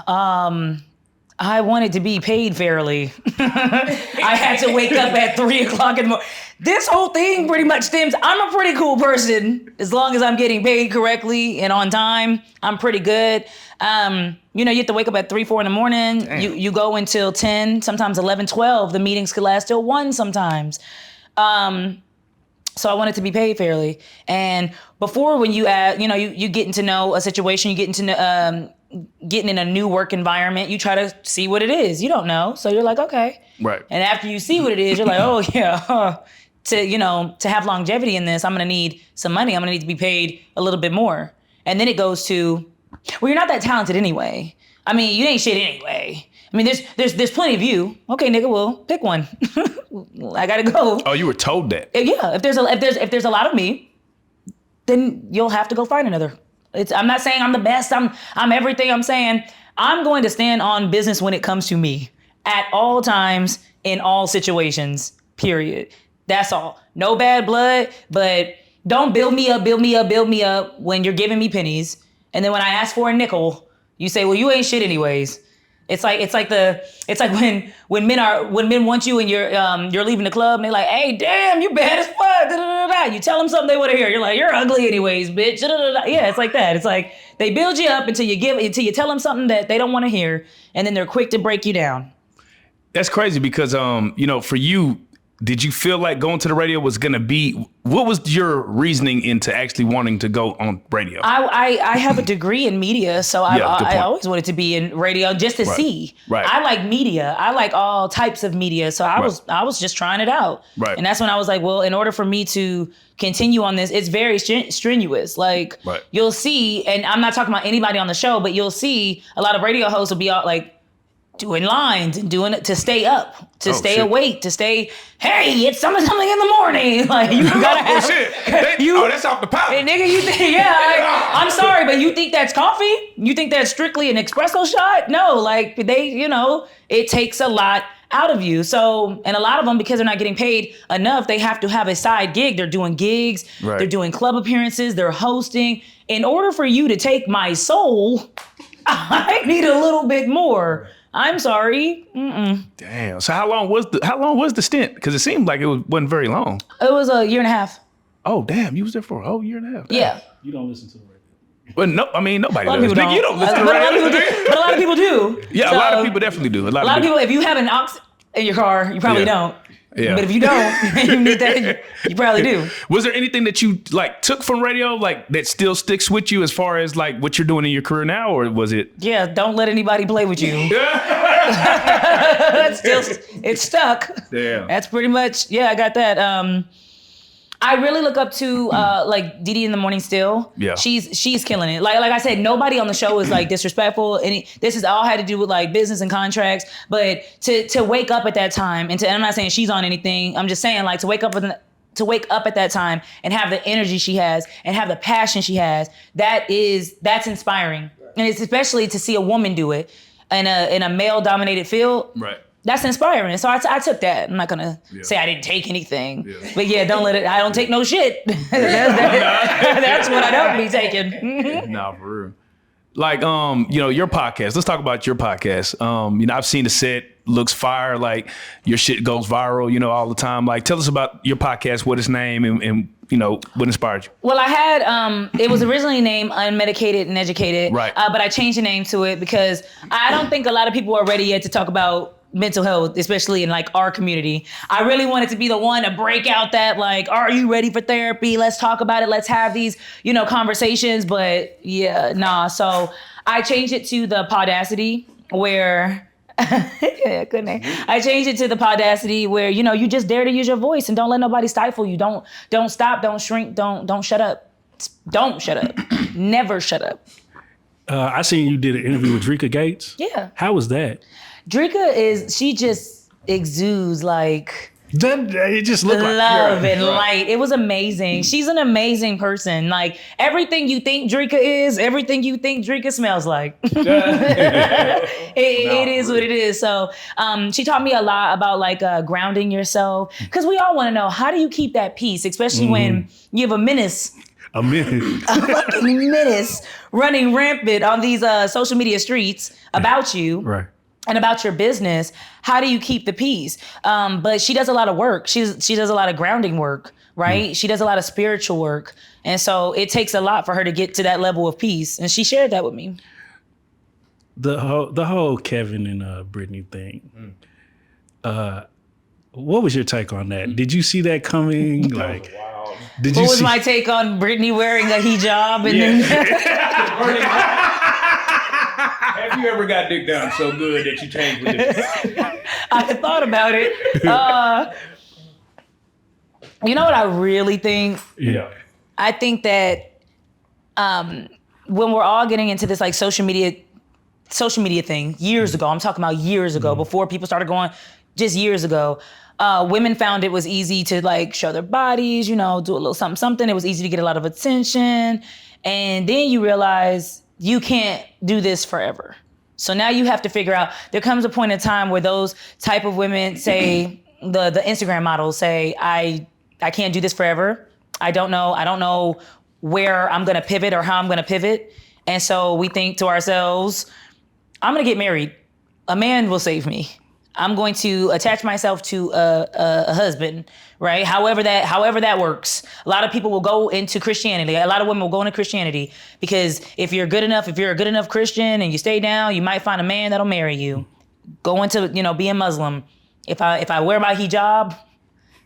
I wanted to be paid fairly. I had to wake up at 3:00 in the morning. This whole thing pretty much stems, I'm a pretty cool person. As long as I'm getting paid correctly and on time, I'm pretty good. You have to wake up at 3, 4 in the morning. Damn. You go until 10, sometimes 11, 12. The meetings could last till 1 sometimes. So I wanted to be paid fairly. And before when you getting to know a situation, you getting in a new work environment, you try to see what it is. You don't know. So you're like, okay. Right. And after you see what it is, you're like, oh yeah, to have longevity in this, I'm going to need some money. I'm going to need to be paid a little bit more. And then it goes to, well, you're not that talented anyway. I mean, you ain't shit anyway. I mean, there's plenty of you. Okay, nigga, well, pick one. I gotta go. Oh, you were told that? Yeah. If there's a lot of me, then you'll have to go find another. I'm not saying I'm the best. I'm everything. I'm saying I'm going to stand on business when it comes to me at all times in all situations. Period. That's all. No bad blood, but don't build me up when you're giving me pennies, and then when I ask for a nickel, you say, well, you ain't shit anyways. It's like when men want you and you're leaving the club and they're like, hey, damn, you bad as fuck. Da, da, da, da. You tell them something they want to hear. You're like, you're ugly anyways, bitch. Da, da, da, da. Yeah, it's like that. It's like they build you up until you tell them something that they don't want to hear, and then they're quick to break you down. That's crazy because for you, did you feel like going to the radio was gonna be? What was your reasoning into actually wanting to go on radio? I have a degree in media, so Yeah, good I point. always wanted to be in radio just to see. Right. I like media. I like all types of media, so I was just trying it out. Right. And that's when I was like, well, in order for me to continue on this, it's very strenuous. Like Right. you'll see, and I'm not talking about anybody on the show, but you'll see a lot of radio hosts will be out like doing lines and doing it to stay up, to stay shit. awake, to stay, hey, it's something in the morning. Like you gotta have That's off the pot. Hey, nigga, you think, I'm sorry, but you think that's coffee? You think that's strictly an espresso shot? No, like it takes a lot out of you. So, and a lot of them, because they're not getting paid enough, they have to have a side gig. They're doing gigs, Right. They're doing club appearances, they're hosting. In order for you to take my soul, I need a little bit more. I'm sorry. Damn. So how long was the stint? Because it seemed like wasn't very long. It was a year and a half. Oh damn, you was there for a whole year and a half. Damn. Yeah. You don't listen to the radio. Well, no, I mean nobody A lot of does. people Nigga, you don't listen to the But a lot of radio. people do. But a lot of people do. Yeah, a So, lot of people definitely do. A lot of people, if you have an aux in your car, you probably Yeah. don't. Yeah. But if you don't, you need that. You probably do. Was there anything that you like took from radio, like that still sticks with you as far as like what you're doing in your career now, or was it? Yeah, don't let anybody play with you. It's stuck. Damn. That's pretty much. Yeah, I got that. I really look up to like DeDe in the morning still. Yeah. She's killing it. Like I said, nobody on the show is like disrespectful. This is all had to do with like business and contracts. But to wake up at that time and I'm not saying she's on anything. I'm just saying like to wake up to wake up at that time and have the energy she has and have the passion she has, that's inspiring. And it's especially to see a woman do it in a male dominated field. Right. That's inspiring. So I took that. I'm not gonna say I didn't take anything, but I don't take no shit. That's what I don't be taking. Nah, for real. Like, your podcast. Let's talk about your podcast. I've seen the set, looks fire. Like, your shit goes viral, all the time. Like, tell us about your podcast, what its name, and what inspired you. Well, I had, it was originally named Unmedicated and Educated. Right. But I changed the name to it because I don't think a lot of people are ready yet to talk about mental health, especially in like our community. I really wanted to be the one to break out that like, are you ready for therapy? Let's talk about it. Let's have these, conversations. But so I changed it to the Podacity where, good name. I changed it to the Podacity where, you just dare to use your voice and don't let nobody stifle you. Don't stop, don't shrink, don't shut up. Don't shut up. Never shut up. I seen you did an interview with Drika Gates. Yeah. How was that? Drika she just exudes like It just looked like love and light. It was amazing. She's an amazing person. Like everything you think Drika is, everything you think Drika smells like. It is what it is. So she taught me a lot about like grounding yourself. Because we all want to know, how do you keep that peace, especially when you have a menace. A minute. A fucking menace running rampant on these social media streets about you. Right. And about your business. How do you keep the peace? But she does a lot of work. She does a lot of grounding work, right? She does a lot of spiritual work. And so it takes a lot for her to get to that level of peace. And she shared that with me. The whole Kevin and Brittany thing. What was your take on that? Did you see that coming? Like, what was my take on Brittany wearing a hijab and then Have you ever got dick down so good that you changed with it? I had thought about it. You know what I really think? Yeah. I think that when we're all getting into this like social media thing years ago, I'm talking about years ago, before people started going, just years ago, women found it was easy to like show their bodies, do a little something. It was easy to get a lot of attention. And then you realize you can't do this forever. So now you have to figure out, there comes a point in time where those type of women say, the Instagram models say, I can't do this forever. I don't know where I'm gonna pivot or how I'm gonna pivot. And so we think to ourselves, I'm gonna get married. A man will save me. I'm going to attach myself to a husband, right? However that works. A lot of people will go into Christianity. A lot of women will go into Christianity because if you're a good enough Christian and you stay down, you might find a man that'll marry you. Go into, being Muslim. If I wear my hijab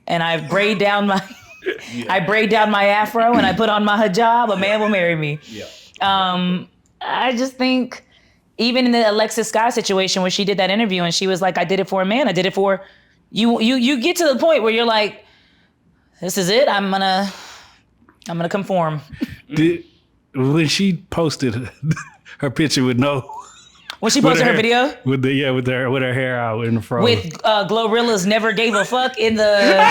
and I braid down my afro and I put on my hijab, a man will marry me. Yeah. I just think, even in the Alexis Sky situation where she did that interview and she was like, I did it for a man. I did it for you. You get to the point where you're like, this is it. I'm gonna conform. When she posted her picture with when she posted her video with her hair out in the front with Glorilla's never gave a fuck in the.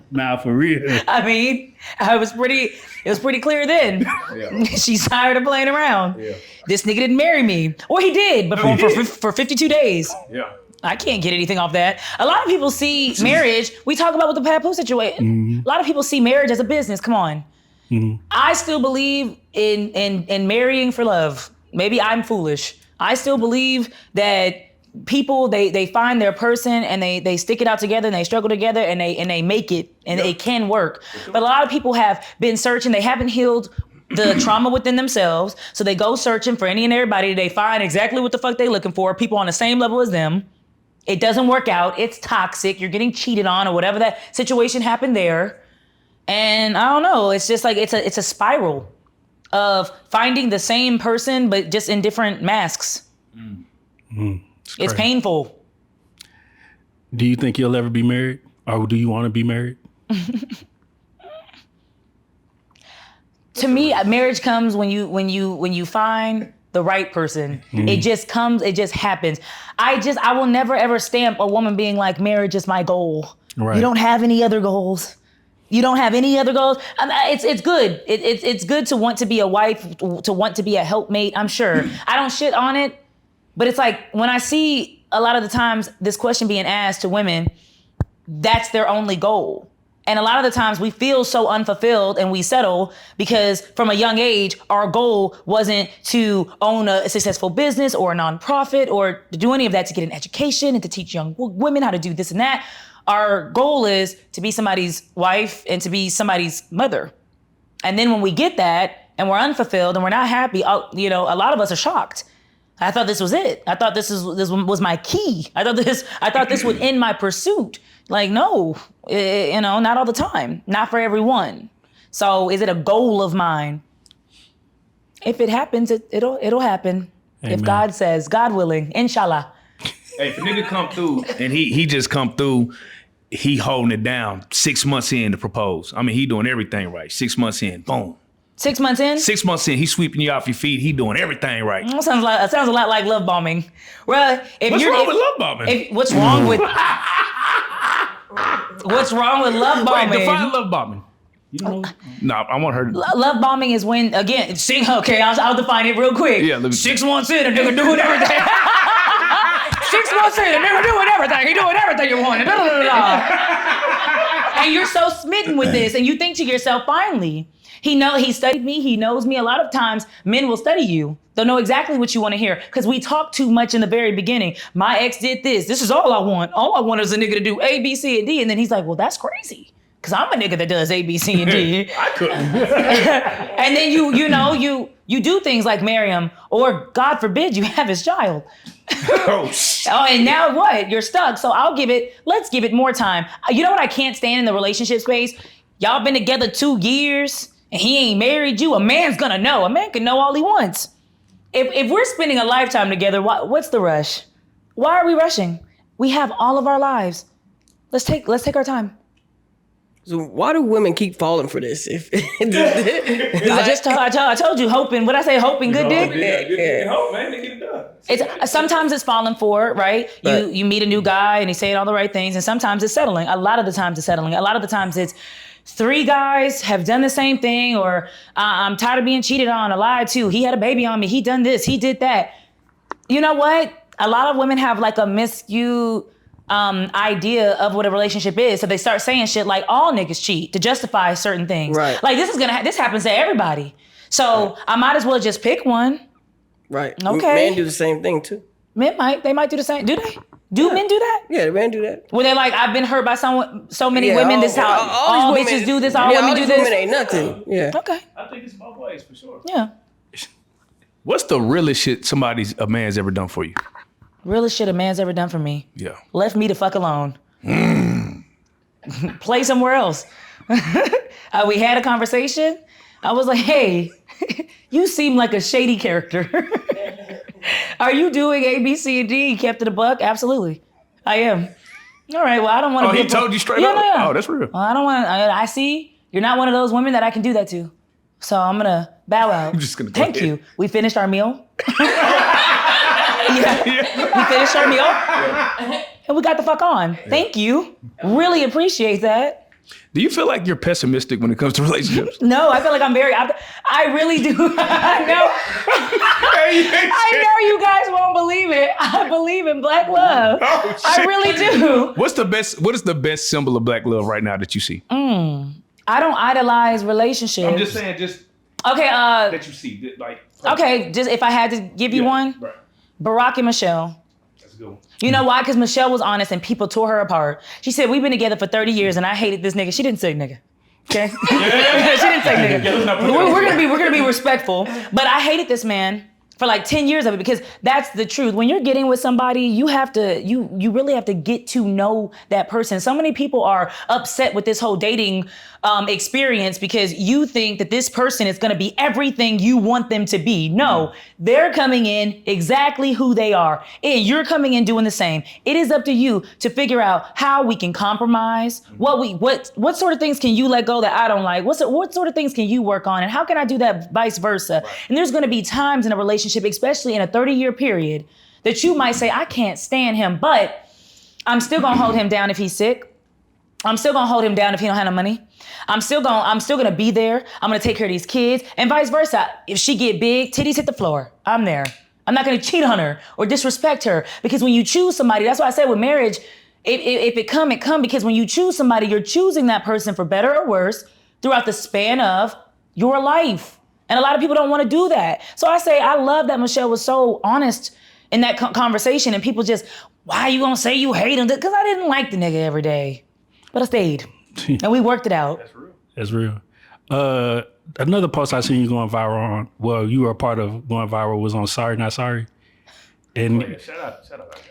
Nah, for real. I mean, it was pretty clear then. Yeah. She's tired of playing around. Yeah. This nigga didn't marry me. Or he did, but for 52 days. Yeah. I can't get anything off that. A lot of people see marriage, we talk about with the Papoose situation. Mm-hmm. A lot of people see marriage as a business. Come on. Mm-hmm. I still believe in marrying for love. Maybe I'm foolish. I still believe that people, they find their person and they stick it out together and they struggle together and they make it and it can work. But a lot of people have been searching, they haven't healed the trauma within themselves. So they go searching for any and everybody. They find exactly what the fuck they looking for, people on the same level as them. It doesn't work out. It's toxic. You're getting cheated on or whatever that situation happened there. And I don't know, it's just like, it's a spiral of finding the same person, but just in different masks. It's painful. Do you think you'll ever be married? Or do you want to be married? To me, marriage comes when you find the right person. It just comes, it just happens. I will never ever stamp a woman being like, marriage is my goal. Right. You don't have any other goals. You don't have any other goals. It's good. It's good to want to be a wife, to want to be a helpmate, I'm sure. I don't shit on it, but it's like when I see a lot of the times this question being asked to women, that's their only goal. And a lot of the times we feel so unfulfilled and we settle because from a young age, our goal wasn't to own a successful business or a nonprofit or to do any of that, to get an education and to teach young women how to do this and that. Our goal is to be somebody's wife and to be somebody's mother. And then when we get that and we're unfulfilled and we're not happy, you know, a lot of us are shocked. I thought this was it. I thought this was my key. I thought this would end my pursuit. Like, no, you know, not all the time, not for everyone. So is it a goal of mine? If it happens, it'll happen. Amen. If God says, God willing, inshallah. Hey, if a nigga come through and he just come through, he holding it down 6 months in to propose. I mean, he doing everything right. 6 months in, boom. 6 months in? 6 months in, he sweeping you off your feet. He doing everything right. That sounds a lot like love bombing. Well, what's wrong with love bombing? What's wrong with love bombing? Wait, define love bombing. You know? No, I want her to. Love bombing is when, again, I'll define it real quick. Yeah, 6 months in, a nigga doing everything. 6 months in, a nigga doing everything. He doing everything you want. And you're so smitten with this, and you think to yourself, finally, he studied me. He knows me. A lot of times, men will study you. They'll know exactly what you want to hear because we talk too much in the very beginning. My ex did this. This is all I want. All I want is a nigga to do A, B, C, and D. And then he's like, well, that's crazy. Because I'm a nigga that does A, B, C, and D. I couldn't. And then you do things like marry him, or God forbid you have his child. Oh, and now what? You're stuck. So let's give it more time. You know what I can't stand in the relationship space? Y'all been together 2 years and he ain't married you. A man's gonna know. A man can know all he wants. If we're spending a lifetime together, what's the rush? Why are we rushing? We have all of our lives. Let's take our time. So why do women keep falling for this? I told you, hoping. What I say, hoping good dick. Good hope, man. They get it done. Sometimes it's falling for it, right? You meet a new guy and he's saying all the right things, and sometimes it's settling. A lot of the times it's settling. A lot of the times it's 3 guys have done the same thing, or I'm tired of being cheated on or lied to. He had a baby on me. He done this. He did that. You know what? A lot of women have like a miscued idea of what a relationship is. So they start saying shit like all niggas cheat to justify certain things. Right. Like this happens to everybody. So I might as well just pick one. Right. Okay. Men do the same thing too. Men might do the same. Do they? Do men do that? Yeah, men do that. Were they like, I've been hurt by so many women, this is how all these bitches women, do this, all women do this? Women ain't nothing. Yeah. Okay. I think it's both ways for sure. Yeah. What's the realest shit a man's ever done for you? Realest shit a man's ever done for me. Yeah. Left me the fuck alone. Play somewhere else. We had a conversation. I was like, hey, you seem like a shady character. Are you doing A, B, C, and D? Kept it a buck? Absolutely. I am. All right, well, I don't want to be. He told you straight up? Yeah. Oh, that's real. Well, I don't want to. I see you're not one of those women that I can do that to. So I'm going to bow out. I'm just going to Thank you. We finished our meal. Yeah. We finished our meal. And we got the fuck on. Thank you. Really appreciate that. Do you feel like you're pessimistic when it comes to relationships? No, I feel like I'm I really do. I know you guys won't believe it. I believe in black love. Oh, shit. I really do. What is the best symbol of black love right now that you see? I don't idolize relationships. I'm just saying, okay, that you see, like. Okay, just if I had to give you one, right. Barack and Michelle. That's a good one. You know why? Because Michelle was honest and people tore her apart. She said, we've been together for 30 years and I hated this nigga. She didn't say nigga. Okay? She didn't say nigga. We're gonna be respectful. But I hated this man for like 10 years of it, because that's the truth. When you're getting with somebody, you really have to get to know that person. So many people are upset with this whole dating experience because you think that this person is gonna be everything you want them to be. No, they're coming in exactly who they are. And you're coming in doing the same. It is up to you to figure out how we can compromise. What sort of things can you let go that I don't like? What sort of things can you work on? And how can I do that vice versa? Right. And there's gonna be times in a relationship relationship, especially in a 30-year period, that you might say, I can't stand him, but I'm still gonna hold him down if he's sick. I'm still gonna hold him down if he don't have no money. I'm still gonna be there. I'm gonna take care of these kids, and vice versa. If she get big, titties hit the floor, I'm there. I'm not gonna cheat on her or disrespect her, because when you choose somebody, that's why I say with marriage, if it come, because when you choose somebody, you're choosing that person for better or worse throughout the span of your life. And a lot of people don't wanna do that. So I say, I love that Michelle was so honest in that conversation, and people just, why you gonna say you hate him? Because I didn't like the nigga every day, but I stayed. And we worked it out. That's real. Another post I seen you going viral on, well, you were a part of going viral, was on Sorry Not Sorry. And Shout out.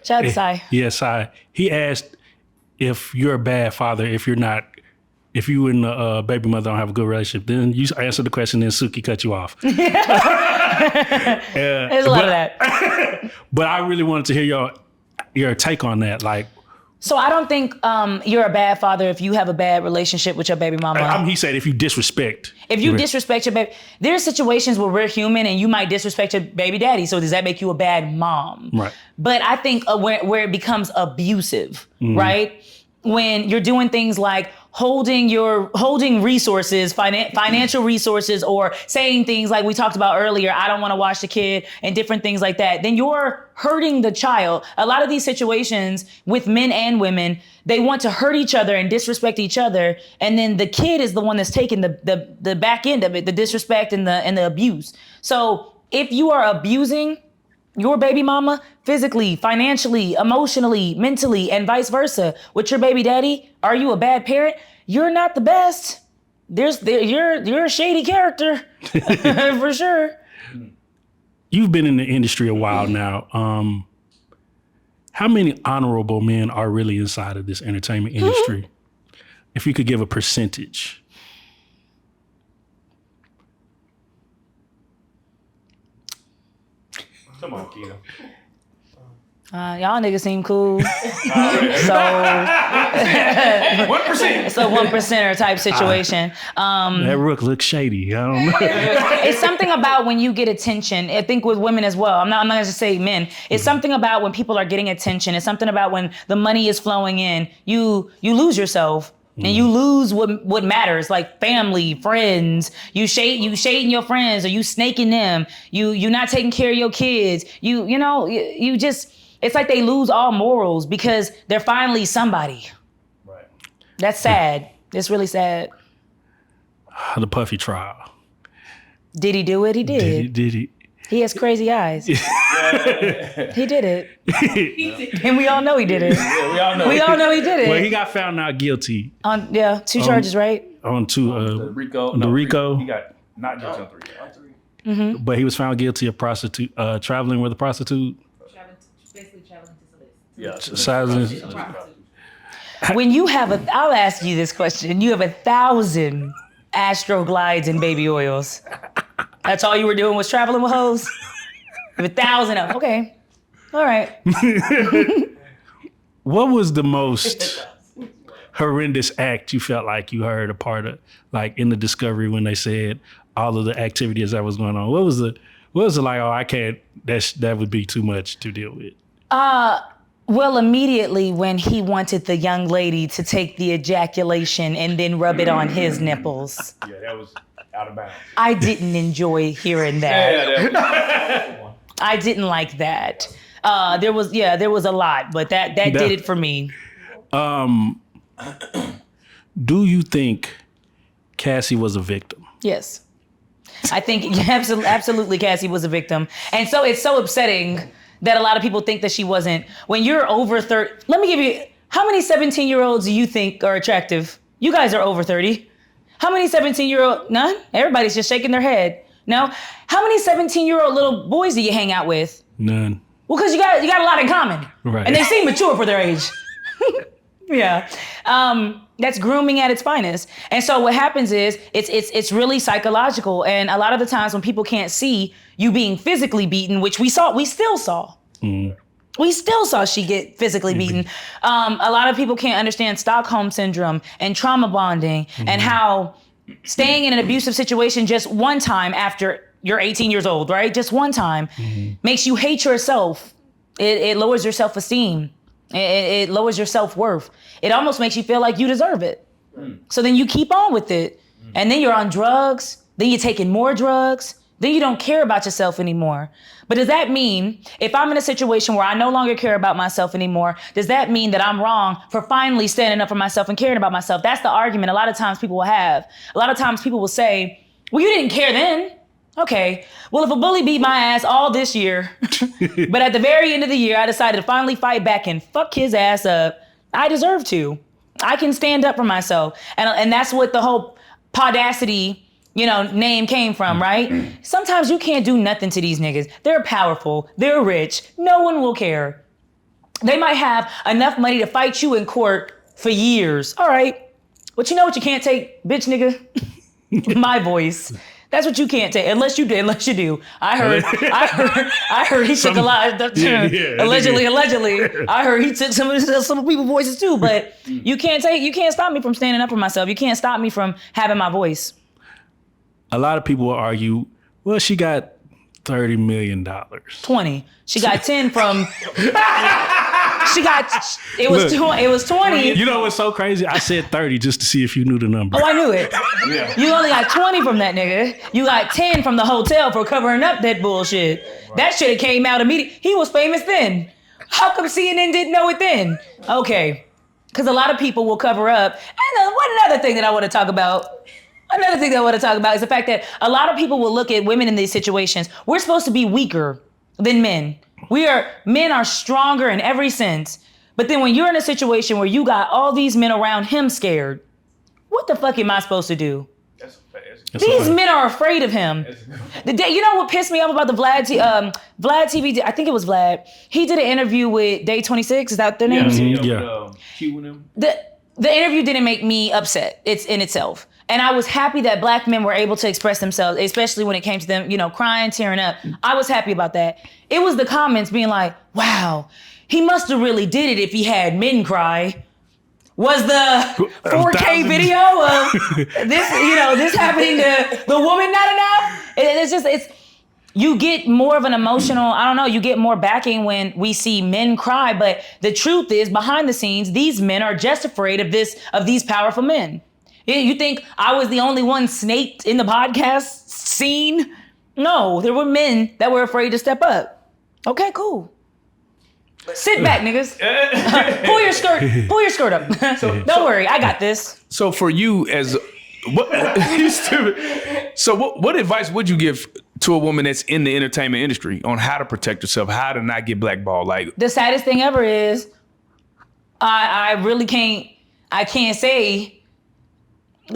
Shout out to Sai. yeah, Sai. He asked if you're a bad father, if you and the baby mother don't have a good relationship. Then you answered the question, then Suki cut you off. There's a lot of that. But I really wanted to hear your take on that. Like, So I don't think you're a bad father if you have a bad relationship with your baby mama. he said if you disrespect. If you disrespect your baby, there's situations where we're human and you might disrespect your baby daddy. So does that make you a bad mom? Right. But I think where it becomes abusive, right? When you're doing things like holding resources, financial resources, or saying things like we talked about earlier, I don't want to watch the kid, and different things like that, then you're hurting the child. A lot of these situations with men and women, they want to hurt each other and disrespect each other, and then the kid is the one that's taking the back end of it, the disrespect and the abuse. So if you are abusing your baby mama physically, financially, emotionally, mentally, and vice versa with your baby daddy, are you a bad parent? You're not the best. You're a shady character for sure. You've been in the industry a while now. How many honorable men are really inside of this entertainment industry? If you could give a percentage. Come on, Keto. Y'all niggas seem cool. So 1%. it's a 1%er type situation. That Rook looks shady. I don't know. It's something about when you get attention. I think with women as well. I'm not gonna just say men. It's something about when people are getting attention. It's something about when the money is flowing in. You lose yourself. And you lose what matters, like family, friends. You shading your friends, or you snaking them. You not taking care of your kids. You just, it's like they lose all morals because they're finally somebody. Right. That's sad. It's really sad. The Puffy trial. Did he do it? He did. Did he? He has crazy eyes. He did it. And we all know he did it. Yeah, we all know. We all know he did it. Well, he got found not guilty On 2 charges, right? on two. The Rico. the Rico. He got not guilty on 3. But he was found guilty of traveling with a prostitute. Basically traveling to Yeah. Sizes. When you have I'll ask you this question. You have 1,000 Astroglides and baby oils. That's all you were doing was traveling with hoes? You have 1,000 of them. Okay. All right. What was the most horrendous act you felt like you heard a part of, like in the discovery when they said all of the activities that was going on? What was it like? Oh, I can't. That would be too much to deal with. Well, immediately when he wanted the young lady to take the ejaculation and then rub it on his nipples. Yeah, that was out of bounds. I didn't enjoy hearing that. Yeah, I didn't like that. There was a lot, but that did it for me. Do you think Cassie was a victim? Yes. I think absolutely Cassie was a victim. And so it's so upsetting that a lot of people think that she wasn't. When you're over 30, let me give you, how many 17-year-olds do you think are attractive? You guys are over 30. How many 17-year-old, none? Everybody's just shaking their head. No? How many 17-year-old little boys do you hang out with? None. Well, because you got a lot in common. Right. And they seem mature for their age. Yeah. That's grooming at its finest. And so what happens is it's really psychological. And a lot of the times when people can't see you being physically beaten, which we still saw. We still saw she get physically beaten. A lot of people can't understand Stockholm syndrome and trauma bonding and how staying in an abusive situation just one time after you're 18 years old, right? Just one time makes you hate yourself. It lowers your self-esteem. It lowers your self-worth. It almost makes you feel like you deserve it. So then you keep on with it. And then you're on drugs. Then you're taking more drugs. Then you don't care about yourself anymore. But does that mean if I'm in a situation where I no longer care about myself anymore, does that mean that I'm wrong for finally standing up for myself and caring about myself? That's the argument a lot of times people will have. A lot of times people will say, well, you didn't care then. Okay, well, if a bully beat my ass all this year, but at the very end of the year, I decided to finally fight back and fuck his ass up, I deserve to. I can stand up for myself. And that's what the whole podacity, name came from, right? Sometimes you can't do nothing to these niggas. They're powerful. They're rich. No one will care. They might have enough money to fight you in court for years. All right. But you know what you can't take, bitch nigga? My voice. That's what you can't take, unless you do. I heard he took a lot. Allegedly. I heard he took some people's voices too. But you can't stop me from standing up for myself. You can't stop me from having my voice. A lot of people will argue, well, she got $30 million. 20. She got 10 from. It was 20. You know what's so crazy? I said 30 just to see if you knew the number. Oh, I knew it. Yeah. You only got 20 from that nigga. You got 10 from the hotel for covering up that bullshit. Right. That shit came out immediately. He was famous then. How come CNN didn't know it then? Okay. Because a lot of people will cover up. And another thing that I want to talk about is the fact that a lot of people will look at women in these situations. We're supposed to be weaker than men. Men are stronger in every sense. But then when you're in a situation where you got all these men around him scared, what the fuck am I supposed to do? These men are afraid of him. You know what pissed me off about the Vlad TV? I think it was Vlad. He did an interview with Day 26. Is that their names? Yeah. The interview didn't make me upset. It's in itself. And I was happy that black men were able to express themselves, especially when it came to them, crying, tearing up. I was happy about that. It was the comments being like, wow, he must have really did it if he had men cry. Was the 4K video of this happening to the woman not enough? You get more of an emotional, you get more backing when we see men cry. But the truth is, behind the scenes, these men are just afraid of these powerful men. You think I was the only one snaked in the podcast scene? No, there were men that were afraid to step up. Okay, cool. Sit back, niggas. Pull your skirt up. Don't worry, I got this. So for you what advice would you give to a woman that's in the entertainment industry on how to protect herself, how to not get blackballed? Like, the saddest thing ever is I can't say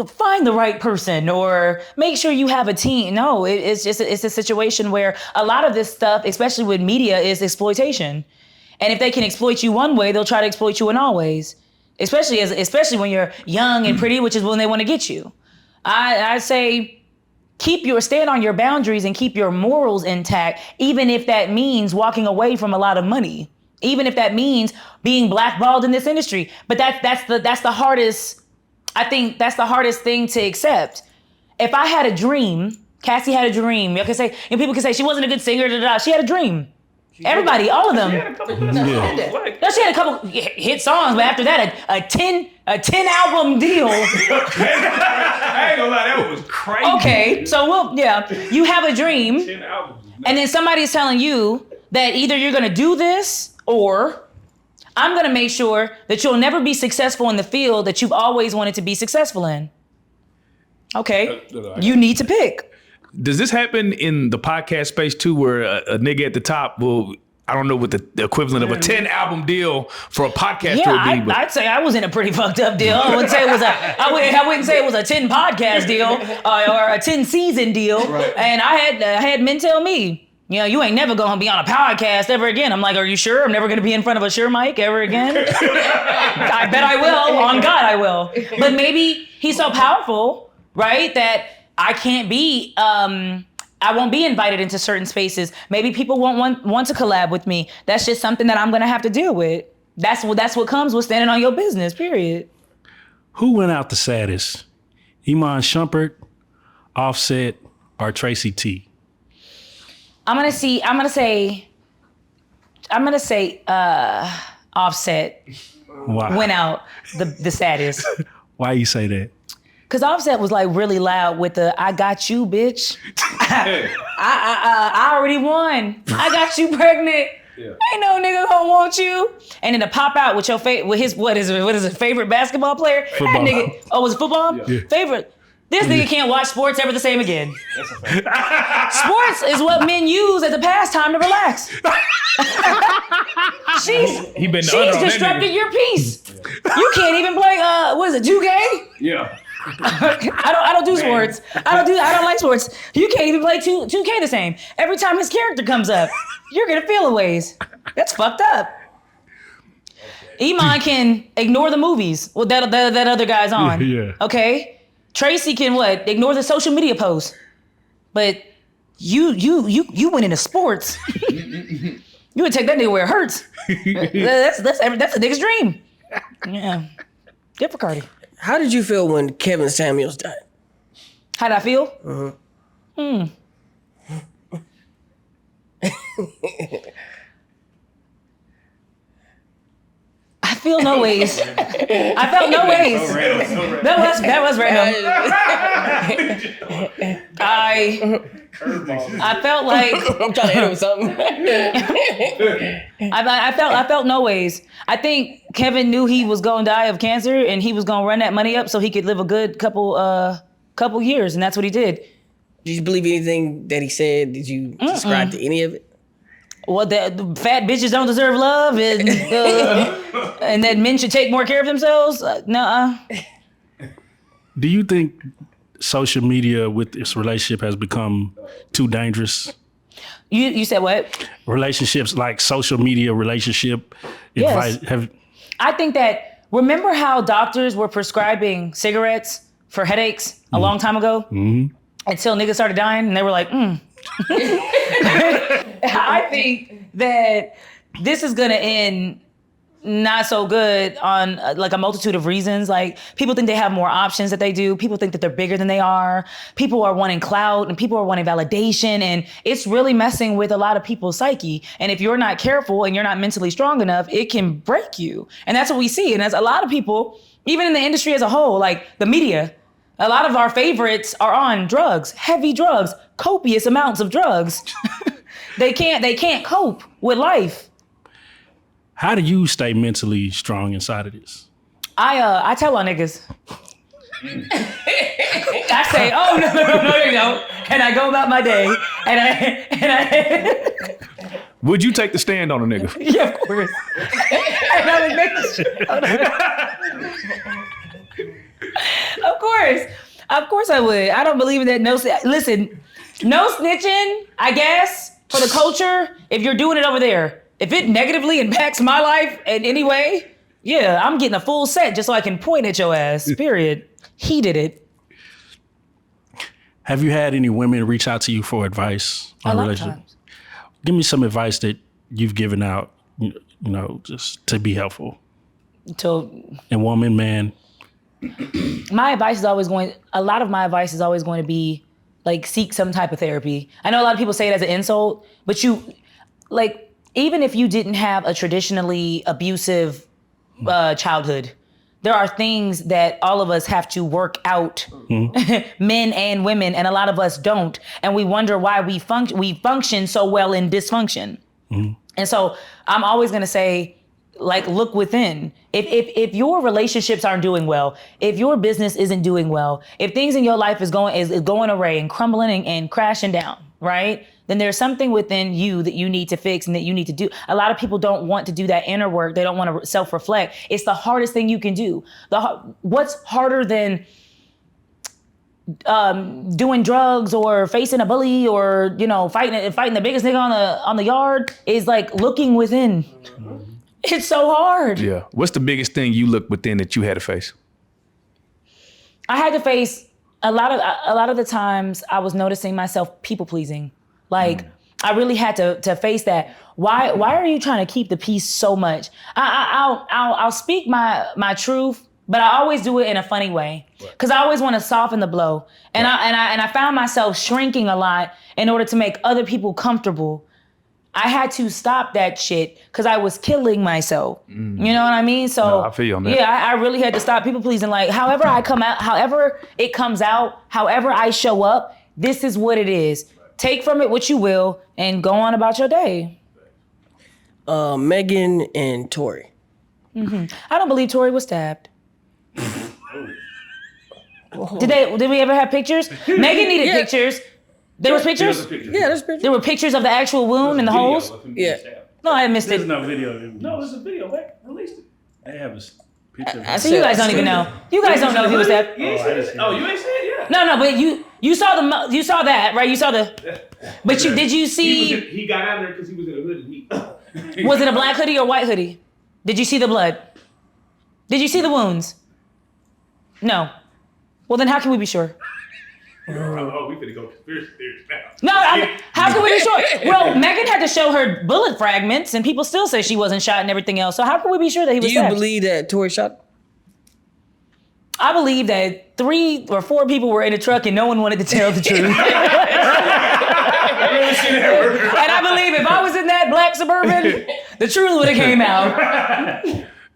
find the right person or make sure you have a team. No, it's a situation where a lot of this stuff, especially with media, is exploitation. And if they can exploit you one way, they'll try to exploit you in all ways. Especially when you're young and pretty, which is when they want to get you. I say stand on your boundaries and keep your morals intact, even if that means walking away from a lot of money, even if that means being blackballed in this industry. But that's the hardest. I think that's the hardest thing to accept. If I had a dream, Cassie had a dream. People can say she wasn't a good singer. She had a dream. Everybody, all of them. She had a couple No, she had a couple hit songs, but after that, a 10 album deal. I ain't gonna lie, that was crazy. Okay, so you have a dream, 10 albums. and then somebody's telling you that either you're gonna do this or I'm gonna make sure that you'll never be successful in the field that you've always wanted to be successful in. Okay, you need to pick. Does this happen in the podcast space too, where a nigga at the top will, I don't know what the equivalent of a 10 album deal for a podcaster would be? I'd say I was in a pretty fucked up deal. I wouldn't say it was a 10 podcast deal or a 10 season deal. Right. And I had men tell me, you ain't never gonna be on a podcast ever again. I'm like, are you sure? I'm never gonna be in front of a sure mic ever again? I bet I will. On God, I will. But maybe he's so powerful, right, that I can't be, I won't be invited into certain spaces. Maybe people won't want to collab with me. That's just something that I'm gonna have to deal with. That's what comes with standing on your business, period. Who went out the saddest? Iman Shumpert, Offset, or Tracy T? I'm gonna say Offset Why? went out the saddest. Why you say that? Cause Offset was like really loud with the "I got you, bitch." I already won. I got you pregnant. Yeah. Ain't no nigga gonna want you. And then to pop out with your with his what is it favorite basketball player? Football. That nigga. Oh, was it football? Yeah. Favorite. This nigga can't watch sports ever the same again. That's a fact. Sports is what men use as a pastime to relax. He been the She's under on that disrupted nigga. your peace. You can't even play. What is it? 2K? Yeah. I don't do sports. I don't like sports. You can't even play 2K the same. Every time his character comes up, you're gonna feel a ways. That's fucked up. Iman can ignore the movies. Well, that other guy's on. Yeah. Okay. Tracy can what? Ignore the social media posts. But you went into sports. You would take that nigga where it hurts. That's a nigga's dream. Yeah. Good for Cardi. How did you feel when Kevin Samuels died? How'd I feel? I feel no ways. I felt no ways. So random, so random. That was random. I felt like I'm trying to hit him with something. I felt no ways. I think Kevin knew he was gonna die of cancer and he was gonna run that money up so he could live a good couple years, and that's what he did. Did you believe anything that he said? Did you subscribe to any of it? Well, the fat bitches don't deserve love, and that men should take more care of themselves. Nuh-uh. Do you think social media with this relationship has become too dangerous? You said what? Relationships like social media relationship Yes. advice I think that, remember how doctors were prescribing cigarettes for headaches a long time ago? Mm-hmm. Until niggas started dying and they were like, I think that this is gonna end not so good on like a multitude of reasons. Like, people think they have more options that they do. People think that they're bigger than they are. People are wanting clout and people are wanting validation, and it's really messing with a lot of people's psyche. And if you're not careful and you're not mentally strong enough, it can break you. And that's what we see. And as a lot of people, even in the industry as a whole, like the media, a lot of our favorites are on drugs, heavy drugs, copious amounts of drugs. They can't cope with life. How do you stay mentally strong inside of this? I tell our niggas. I say, oh no, you don't. And I go about my day. And I Would you take the stand on a nigga? yeah, of course. And I'm like, Of course I would. I don't believe in that. Listen, no snitching, I guess, for the culture, if you're doing it over there. If it negatively impacts my life in any way, yeah, I'm getting a full set just so I can point at your ass, period. He did it. Have you had any women reach out to you for advice on A lot of relationship? times. Give me some advice that you've given out, you know, just to be helpful. And woman, man. My advice is always a lot of my advice is always going to be like, seek some type of therapy. I know a lot of people say it as an insult, but even if you didn't have a traditionally abusive childhood, there are things that all of us have to work out, men and women, and a lot of us don't. And we wonder why we function so well in dysfunction. And so I'm always gonna say, like, look within. If your relationships aren't doing well, if your business isn't doing well, if things in your life is going awry and crumbling and crashing down, right? Then there's something within you that you need to fix and that you need to do. A lot of people don't want to do that inner work. They don't want to self-reflect. It's the hardest thing you can do. What's harder than doing drugs or facing a bully or, you know, fighting the biggest nigga on the yard is like looking within. It's so hard. Yeah. What's the biggest thing you looked within that you had to face? I had to face a lot of the times I was noticing myself people pleasing. Like, I really had to face that. Why are you trying to keep the peace so much? I'll speak my truth but I always do it in a funny way because I always want to soften the blow. And I found myself shrinking a lot in order to make other people comfortable. I had to stop that shit because I was killing myself. You know what I mean? So No, I feel you on that. Yeah, I really had to stop people pleasing. Like, however I come out, however it comes out, however I show up, this is what it is. Take from it what you will and go on about your day. Megan and Tory. I don't believe Tory was stabbed. Did we ever have pictures? Megan needed pictures. There was pictures? Yeah, there's pictures. There were pictures of the actual wound and the holes? Yeah. No, I missed There's it. no video of him. No, it's a video. They released it. They have a picture of him. So you guys don't even know. You guys don't know if he was stabbed. You ain't seen it? Oh, you ain't seen it? Yeah. No, but you saw that, right? You saw the. But did you see? He got out of there because he was in a hoodie. Was it a black hoodie or white hoodie? Did you see the blood? Did you see the wounds? No. Well, then how can we be sure? Oh, we finna go conspiracy theories now. No, how can we be sure? Well, Megan had to show her bullet fragments, and people still say she wasn't shot and everything else. So how can we be sure that he was Do you stabbed? believe that Tory shot? I believe that 3 or 4 people were in a truck and no one wanted to tell the truth. And I believe if I was in that black Suburban, the truth would have came out.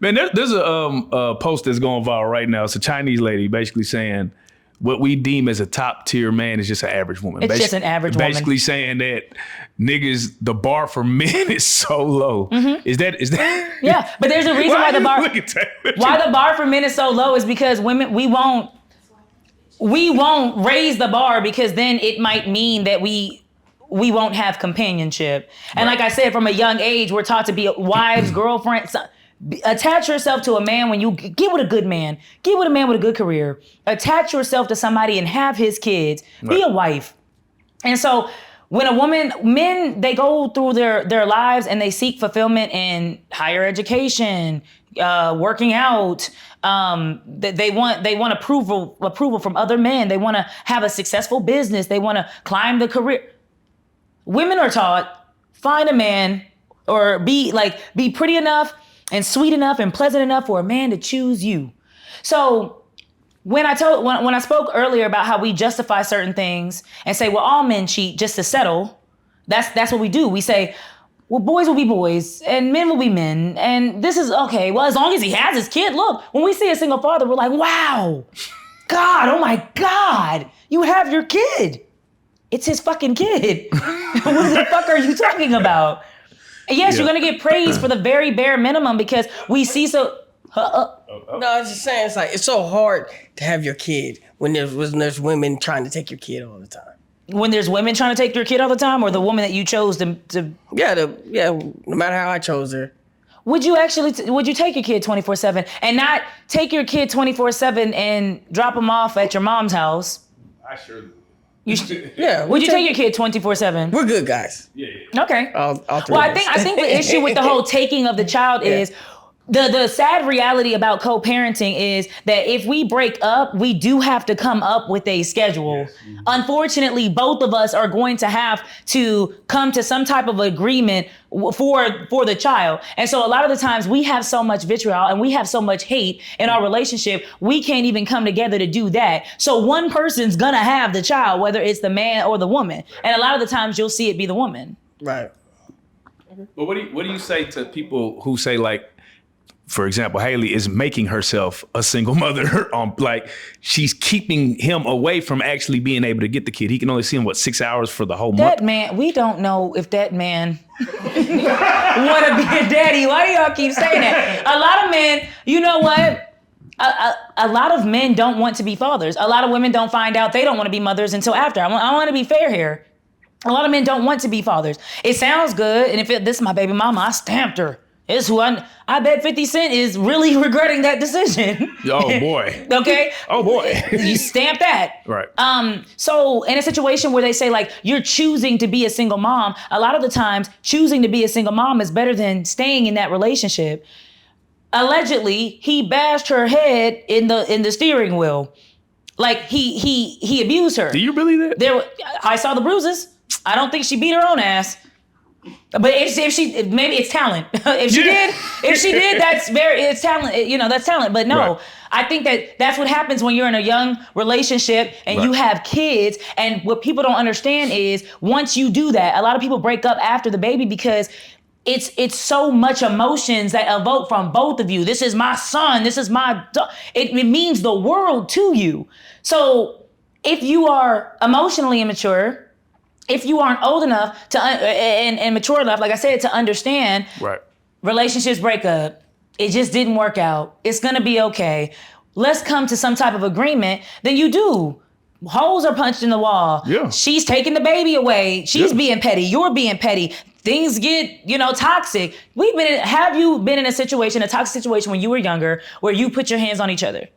Man, there's a post that's going viral right now. It's a Chinese lady basically saying what we deem as a top tier man is just an average woman. It's just an average woman. Basically saying that niggas, the bar for men is so low. Is that? Yeah, but there's a reason why the bar for men is so low is because women we won't raise the bar because then it might mean that we won't have companionship. And like I said, from a young age, we're taught to be wives, girlfriends. Attach yourself to a man when you get with a good man. Get with a man with a good career. Attach yourself to somebody and have his kids. Be a wife. And so when men, they go through their lives and they seek fulfillment in higher education, working out. They want approval from other men. They want to have a successful business. They want to climb the career. Women are taught, find a man or be pretty enough and sweet enough and pleasant enough for a man to choose you. So when I spoke earlier about how we justify certain things and say, well, all men cheat just to settle, that's what we do. We say, well, boys will be boys and men will be men. And this is okay. Well, as long as he has his kid, look, when we see a single father, we're like, wow, God, oh my God, you have your kid. It's his fucking kid. What the fuck are you talking about? And yes, you're gonna get praised for the very bare minimum because we see so. No, I was just saying it's so hard to have your kid when there's women trying to take your kid all the time. When there's women trying to take your kid all the time, or the woman that you chose to no matter how I chose her. Would you take your kid 24/7 and not take your kid 24/7 and drop him off at your mom's house? I sure do. Would you take your kid 24/7? We're good guys. Yeah. Okay. All three Well, of us. I think the issue with the whole taking of the child is the sad reality about co-parenting is that if we break up, we do have to come up with a schedule. Yes. Unfortunately, both of us are going to have to come to some type of agreement for the child. And so a lot of the times we have so much vitriol and we have so much hate in our relationship, we can't even come together to do that. So one person's gonna have the child, whether it's the man or the woman. And a lot of the times you'll see it be the woman. Right. But what do you say to people who say, like, for example, Haley is making herself a single mother. Like, she's keeping him away from actually being able to get the kid. He can only see him, 6 hours for the whole month? That man, we don't know if that man want to be a daddy. Why do y'all keep saying that? A lot of men, you know what? A lot of men don't want to be fathers. A lot of women don't find out they don't want to be mothers until after. I want to be fair here. A lot of men don't want to be fathers. It sounds good, and if this is my baby mama, I stamped her. It's who I bet 50 Cent is really regretting that decision. Oh boy. Okay? Oh boy. You stamp that. Right. So in a situation where they say, like, you're choosing to be a single mom, a lot of the times choosing to be a single mom is better than staying in that relationship. Allegedly, he bashed her head in the steering wheel. Like he abused her. Do you really that? I saw the bruises. I don't think she beat her own ass. But maybe it's talent. If she did, it's talent. That's talent. But no, I think that that's what happens when you're in a young relationship and you have kids. And what people don't understand is once you do that, a lot of people break up after the baby because it's so much emotions that evoke from both of you. This is my son. This is my it means the world to you. So if you are emotionally immature, if you aren't old enough to and mature enough, like I said, to understand, relationships break up. It just didn't work out. It's gonna be okay. Let's come to some type of agreement. Then you do. Holes are punched in the wall. Yeah. She's taking the baby away. She's being petty. You're being petty. Things get, toxic. Have you been in a toxic situation when you were younger, where you put your hands on each other?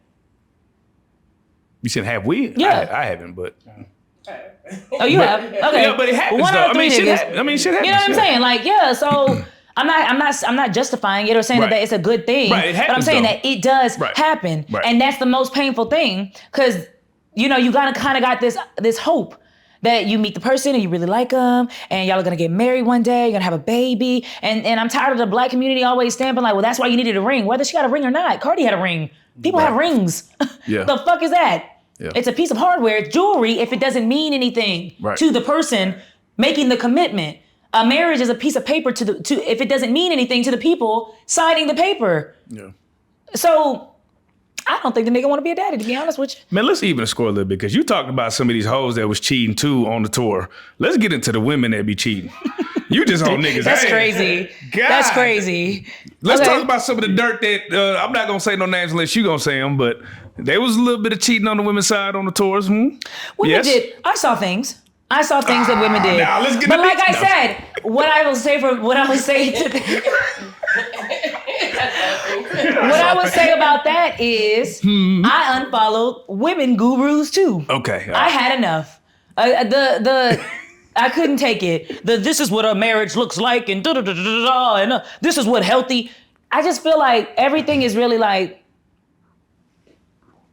You said, have we? Yeah. I haven't, but. Oh, you have? Okay. Yeah, but it happens One though. out of three Shit niggas. happens. Shit happens. You know what I'm saying? Like, yeah, so I'm not justifying it or saying that it's a good thing. Right, it happens, but I'm saying though. that it does happen. Right. And that's the most painful thing. Cause you gotta kind of got this hope that you meet the person and you really like them and y'all are gonna get married one day, you're gonna have a baby. And I'm tired of the black community always stamping like, well, that's why you needed a ring. Whether she got a ring or not, Cardi had a ring. People have rings. Yeah. The fuck is that? Yeah. It's a piece of hardware, it's jewelry, if it doesn't mean anything to the person making the commitment. A marriage is a piece of paper if it doesn't mean anything to the people signing the paper. Yeah. So I don't think the nigga want to be a daddy, to be honest with you. Man, let's even score a little bit because you talked about some of these hoes that was cheating too on the tour. Let's get into the women that be cheating. You just on niggas. That's crazy. God. That's crazy. Let's talk about some of the dirt that I'm not gonna say no names unless you gonna say them, but there was a little bit of cheating on the women's side on the tours. Women did. I saw things that women did. Now let's get but to like this. I said, what I will say about that is I unfollowed women gurus too. Okay. I had enough. I couldn't take it. This is what a marriage looks like and and this is what healthy. I just feel like everything is really like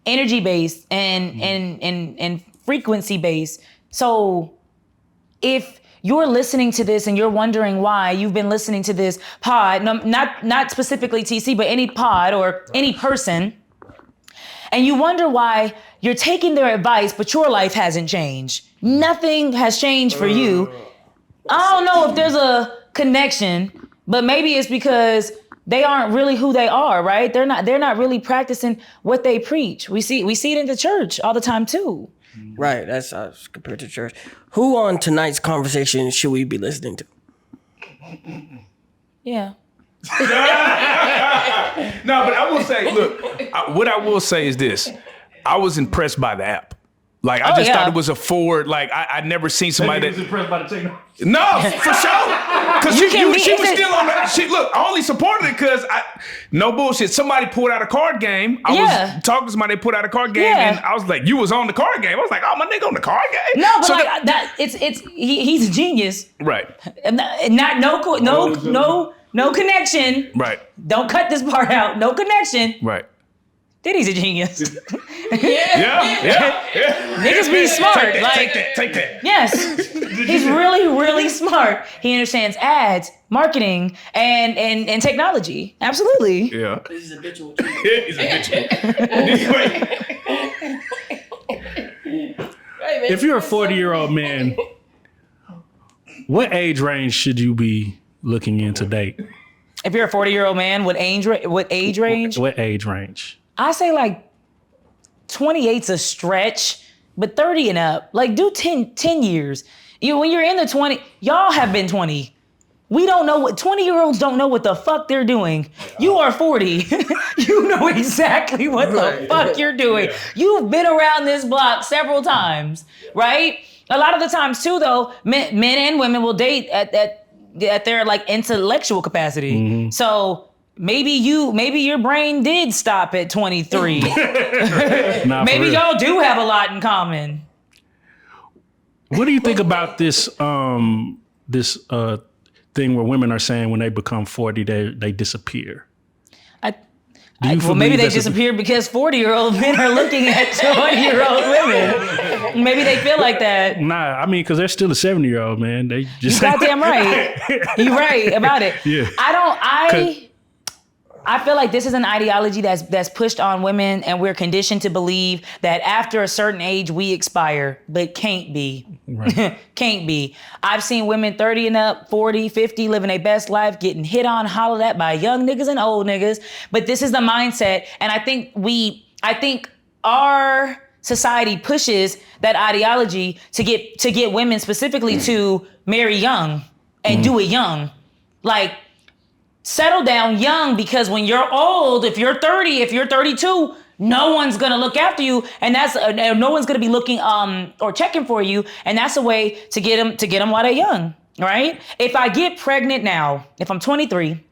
energy based and frequency based. So if you're listening to this and you're wondering why you've been listening to this pod, not specifically TC, but any pod or any person, and you wonder why you're taking their advice, but your life hasn't changed. Nothing has changed for you. I don't know if there's a connection, but maybe it's because they aren't really who they are, right? They're not really practicing what they preach. We see it in the church all the time too. Right, that's compared to church. Who on tonight's conversation should we be listening to? Yeah. No, but I will say, look, what I will say is this. I was impressed by the app. Like, I just thought it was a forward, like, I'd never seen somebody that... impressed by the technology. No, for sure. Because she was still on that. Look, I only supported it because no bullshit. Somebody pulled out a card game. I was talking to somebody, they put out a card game, and I was like, you was on the card game. I was like, oh, my nigga on the card game? No, but he's a genius. Right. No connection. Right. Don't cut this part out. No connection. Right. Diddy's a genius. Yeah. Niggas be smart. Take that. Yes. He's really, really smart. He understands ads, marketing, and technology. Absolutely. Yeah. He's habitual. He's habitual. If you're a 40-year-old man, what age range should you be looking in to date? If you're a 40-year-old man, what age range? What age range? I say like 28's a stretch, but 30 and up. Like do 10 years. When you're in the 20, y'all have been 20. We don't know 20-year-olds don't know what the fuck they're doing. You are 40. You know exactly what the fuck you're doing. Yeah. You've been around this block several times, right? A lot of the times too, though, men and women will date at their like intellectual capacity. Mm-hmm. So maybe your brain did stop at 23. Maybe y'all do have a lot in common. What do you think about this thing where women are saying when they become 40 they disappear? Maybe they disappear because 40-year-old men are looking at 20-year-old women. Maybe they feel like that. Nah, I mean, because they're still a 70-year-old, man. They just you goddamn right. You're right about it. Yeah. I feel like this is an ideology that's pushed on women, and we're conditioned to believe that after a certain age we expire, but can't be. Right. Can't be. I've seen women 30 and up, 40, 50, living their best life, getting hit on, hollered at by young niggas and old niggas. But this is the mindset, and I think our society pushes that ideology to get women specifically to marry young and do it young. Like, settle down young, because when you're old, if you're 30, if you're 32, no one's gonna look after you, and that's no one's gonna be looking or checking for you, and that's a way to get them while they're young, right? If I get pregnant now, if I'm 23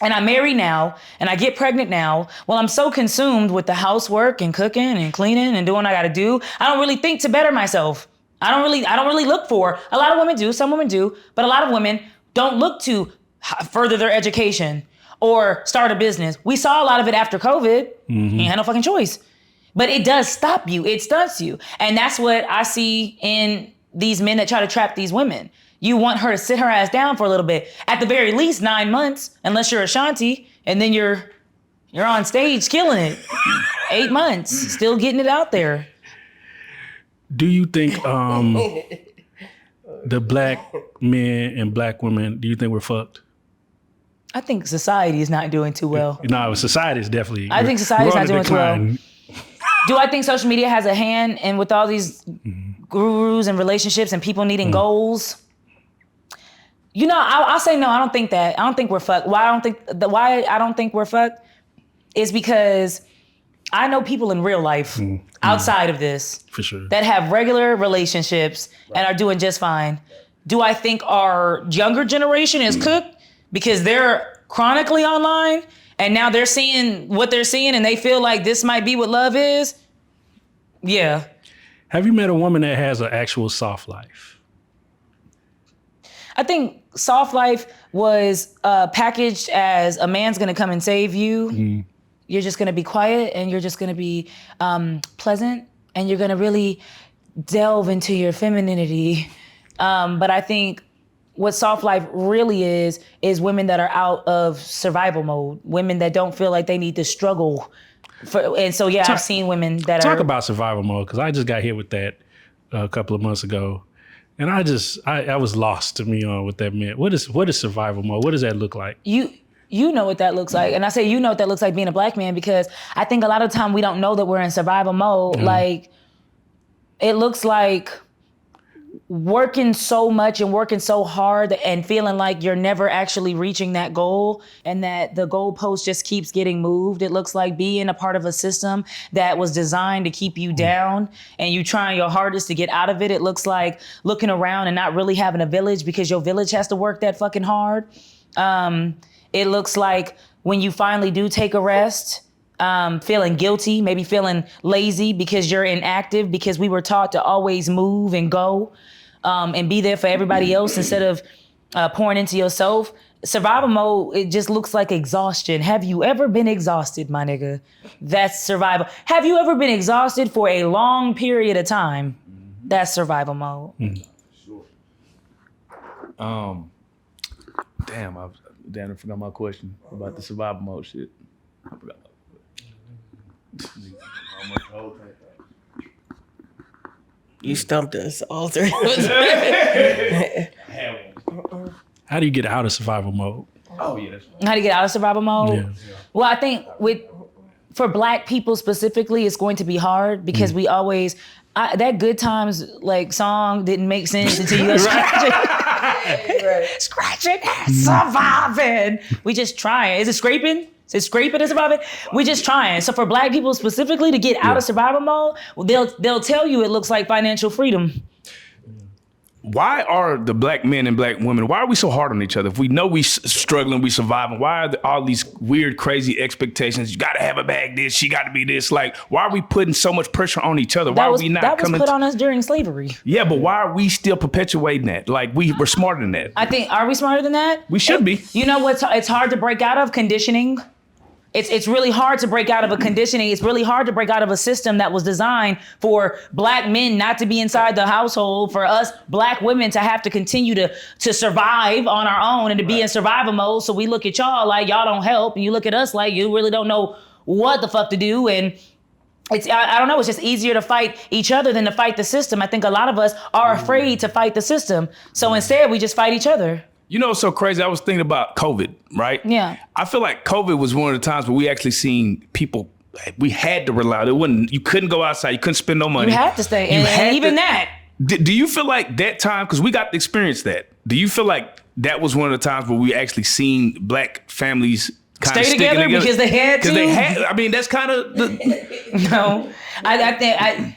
and I marry now and I get pregnant now, well, I'm so consumed with the housework and cooking and cleaning and doing what I gotta do, I don't really think to better myself. I don't really look for. A lot of women do, some women do, but a lot of women don't look to further their education or start a business. We saw a lot of it after COVID. You had no fucking choice. But it does stop you. It stunts you. And that's what I see in these men that try to trap these women. You want her to sit her ass down for a little bit. At the very least, 9 months, unless you're Ashanti, and then you're on stage killing it. 8 months, still getting it out there. Do you think the black men and black women, do you think we're fucked? I think society is not doing too well. No, society is definitely. I think society is not doing too well. Do I think social media has a hand in with all these gurus and relationships and people needing goals? You know, I'll say no. I don't think that. I don't think we're fucked. Why I don't think we're fucked is because I know people in real life outside of this for sure that have regular relationships and are doing just fine. Do I think our younger generation is cooked because they're chronically online and now they're seeing what they're seeing and they feel like this might be what love is? Yeah. Have you met a woman that has an actual soft life? I think soft life was packaged as a man's gonna come and save you. You're just gonna be quiet and you're just gonna be pleasant and you're gonna really delve into your femininity. But I think what soft life really is women that are out of survival mode, women that don't feel like they need to struggle. I've seen women that Talk about survival mode, because I just got hit with that a couple of months ago. And I was lost to me on what that meant. What is survival mode? What does that look like? You know what that looks like. And I say you know what that looks like being a black man, because I think a lot of the time we don't know that we're in survival mode. Like, it looks like working so much and working so hard and feeling like you're never actually reaching that goal and that the goalpost just keeps getting moved. It looks like being a part of a system that was designed to keep you down and you trying your hardest to get out of it. It looks like looking around and not really having a village because your village has to work that fucking hard. It looks like when you finally do take a rest, feeling guilty, maybe feeling lazy because you're inactive, because we were taught to always move and go and be there for everybody else instead of pouring into yourself. Survival mode, it just looks like exhaustion. Have you ever been exhausted, my nigga? That's survival. Have you ever been exhausted for a long period of time? That's survival mode. Sure. Damn, I forgot my question about the survival mode shit. I forgot. You stumped us, all three of us. How do you get out of survival mode? Oh, yeah, that's right. How to get out of survival mode? Yeah. Well, I think for black people specifically, it's going to be hard because we always, that Good Times like song didn't make sense until you go scratching and surviving. We just trying. Is it scraping? Is it scraping and surviving? We just trying. So for black people specifically to get out of survival mode, they'll tell you it looks like financial freedom. Why are the black men and black women, why are we so hard on each other? If we know we struggling, we surviving, why are all these weird, crazy expectations? You gotta have a bag this, she gotta be this. Like, why are we putting so much pressure on each other? Why are we not that was coming? put on us during slavery. Yeah, but why are we still perpetuating that? Like, we're smarter than that. I think, are we smarter than that? We should be. You know what's, it's hard to break out of? Conditioning. It's really hard to break out of a conditioning. It's really hard to break out of a system that was designed for black men not to be inside the household, for us black women to have to continue to survive on our own and to be in survival mode. So we look at y'all like y'all don't help, and you look at us like you really don't know what the fuck to do. And I don't know, it's just easier to fight each other than to fight the system. I think a lot of us are afraid to fight the system. So instead we just fight each other. You know what's so crazy? I was thinking about COVID, right? Yeah. I feel like COVID was one of the times where we actually seen people, we had to rely. You couldn't go outside. You couldn't spend no money. You had to stay. And even that. Do you feel like that time, because we got to experience that, do you feel like that was one of the times where we actually seen black families kind of stay together because they had to? I mean, that's kind of No. I think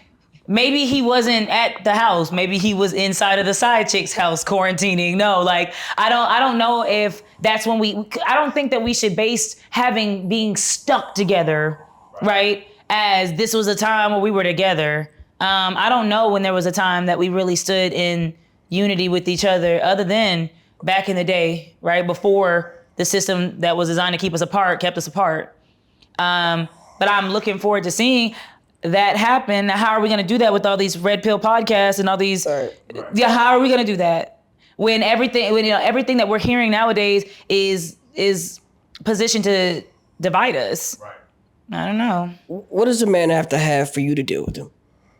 maybe he wasn't at the house. Maybe he was inside of the side chick's house quarantining. No, like I don't know if that's when I don't think that we should base being stuck together, right? As this was a time where we were together. I don't know when there was a time that we really stood in unity with each other than back in the day, right? Before the system that was designed to keep us apart kept us apart. But I'm looking forward to seeing that happen. How are we going to do that with all these red pill podcasts and all these? Right. Yeah, how are we going to do that when everything that we're hearing nowadays is positioned to divide us? Right. I don't know. What does a man have to have for you to deal with him?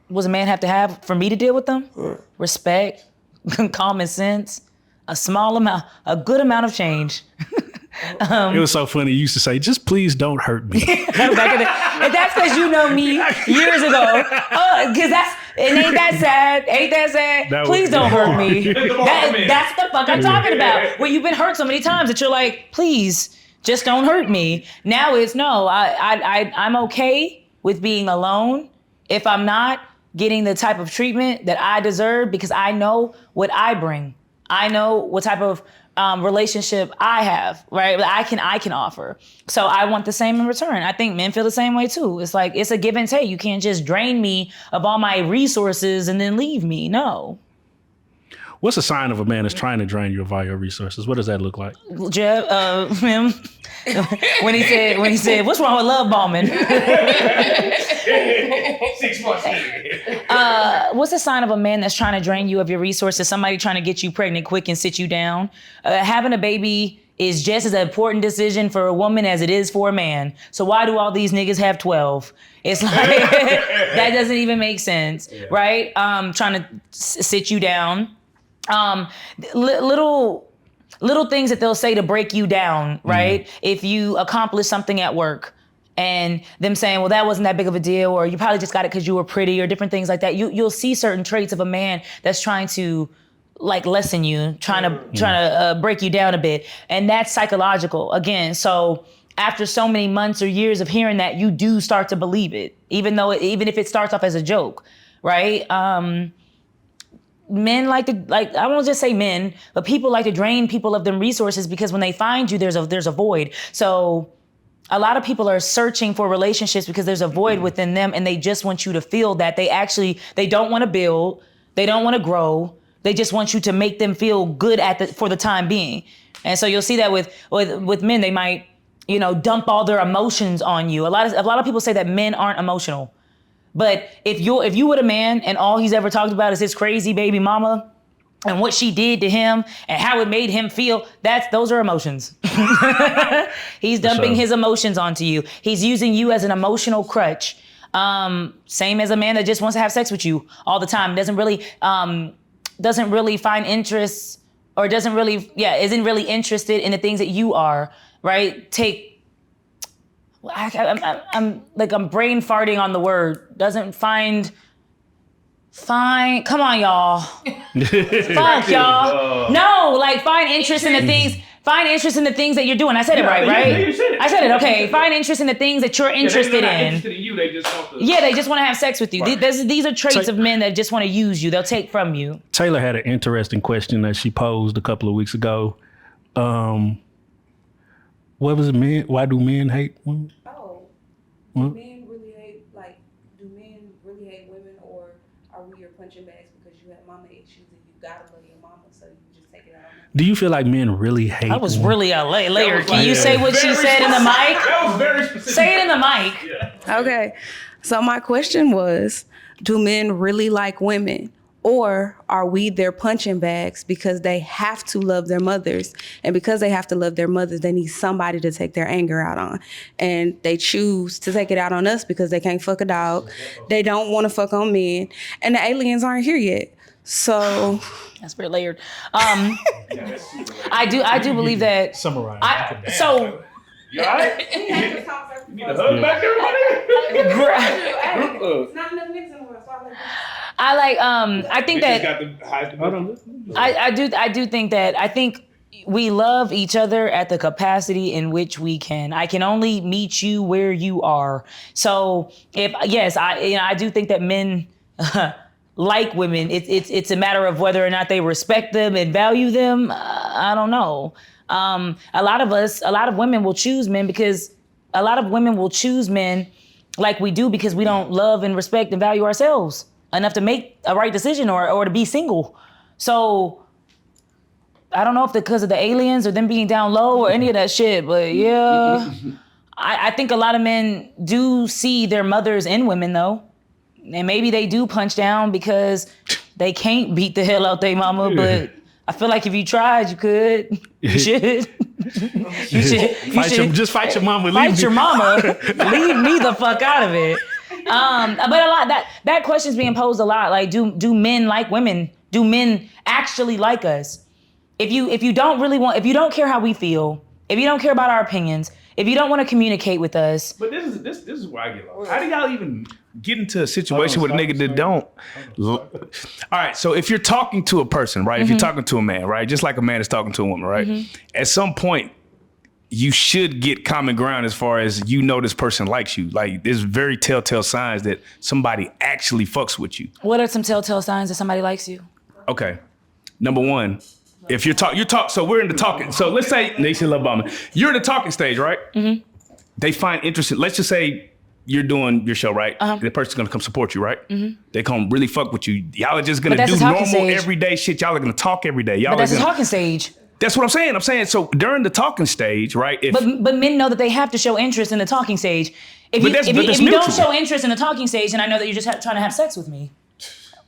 What does a man have to have for me to deal with them? Respect, common sense, a good amount of change. It was so funny. You used to say, just please don't hurt me. And that's because you know me years ago. Because ain't that sad? Ain't that sad? Please don't hurt me. That's the fuck I'm talking about. Where you've been hurt so many times that you're like, please, just don't hurt me. Now it's no, I'm okay with being alone if I'm not getting the type of treatment that I deserve, because I know what I bring. I know what type of relationship I have, right? I can offer. So I want the same in return. I think men feel the same way too. It's like, it's a give and take. You can't just drain me of all my resources and then leave me. No. What's a sign of a man that's trying to drain you of all your resources? What does that look like? Jeb, him, when he said, what's wrong with love bombing? 6 months in. What's a sign of a man that's trying to drain you of your resources? Somebody trying to get you pregnant quick and sit you down. Having a baby is just as an important decision for a woman as it is for a man. So why do all these niggas have 12? It's like, that doesn't even make sense, right? Trying to sit you down. Little things that they'll say to break you down, right? If you accomplish something at work and them saying, well, that wasn't that big of a deal, or you probably just got it because you were pretty, or different things like that. You'll see certain traits of a man that's trying to like lessen you, trying to break you down a bit. And that's psychological again. So after so many months or years of hearing that, you do start to believe it, even if it starts off as a joke, right? Men I won't just say men, but people like to drain people of them resources, because when they find you, there's a void. So a lot of people are searching for relationships because there's a void within them, and they just want you to feel that they don't want to build, they don't want to grow, they just want you to make them feel good for the time being. And so you'll see that with men, they might, dump all their emotions on you. A lot of people say that men aren't emotional. But if you were a man and all he's ever talked about is his crazy baby mama and what she did to him and how it made him feel, those are emotions. He's dumping his emotions onto you. He's using you as an emotional crutch. Same as a man that just wants to have sex with you all the time, doesn't really find interest, or isn't really interested in the things that you are, right? I'm brain farting on the word. Doesn't find. Come on, y'all. Fuck y'all. No, find interest in the things. Find interest in the things that you're doing. I said it right? I said it. Okay. Find interest in the things that you're interested in. They just want to have sex with you. Right. These are traits of men that just want to use you. They'll take from you. Taylor had an interesting question that she posed a couple of weeks ago. What was it, why do men hate women? Do men really hate women, or are we your punching bags because you have mama issues and you gotta love your mama, so you just take it out on them? Do you feel like men really hate? That was women? really a layer. Can you say what she said in the mic? That was very specific. Say it in the mic. Okay, so my question was, do men really like women? Or are we their punching bags because they have to love their mothers? And because they have to love their mothers, they need somebody to take their anger out on. And they choose to take it out on us because they can't fuck a dog. They don't want to fuck on men. And the aliens aren't here yet. So That's very layered. I do believe that. Summarize. So You all right? You need a hug back there, it's not enough niggas in the world, so I like I think that I do think that we love each other at the capacity in which we can. I can only meet you where you are. So I do think that men like women. It's a matter of whether or not they respect them and value them. I don't know. A lot of women will choose men because a lot of women will choose men like we do because we don't love and respect and value ourselves enough to make a right decision or to be single. So I don't know if because of the aliens or them being down low or any of that shit, but yeah. I think a lot of men do see their mothers in women though. And maybe they do punch down because they can't beat the hell out their mama, but I feel like if you tried, you could. You should. Just fight your mama. Fight your mama. Leave me the fuck out of it. But a lot that question's being posed a lot. Like, do men like women? Do men actually like us? If you don't care how we feel, if you don't care about our opinions, if you don't want to communicate with us. But this is where I get lost. How do y'all even get into a situation with a nigga that don't? All right, so if you're talking to a person, right? If you're talking to a man, right? Just like a man is talking to a woman, right? At some point, you should get common ground as far as this person likes you. Like, there's very telltale signs that somebody actually fucks with you. What are some telltale signs that somebody likes you? Okay, number one, if you're talk, so we're in the talking. So let's say Nation Love Bombing. You're in the talking stage, right? They find interesting. Let's just say you're doing your show, right? The person's gonna come support you, right? They come really fuck with you. Y'all are just gonna do normal everyday shit. Y'all are gonna talk every day. But that's a talking stage. That's what I'm saying. I'm saying so during the talking stage, right? But men know that they have to show interest in the talking stage. If you don't show interest in the talking stage, then I know that you're just trying to have sex with me.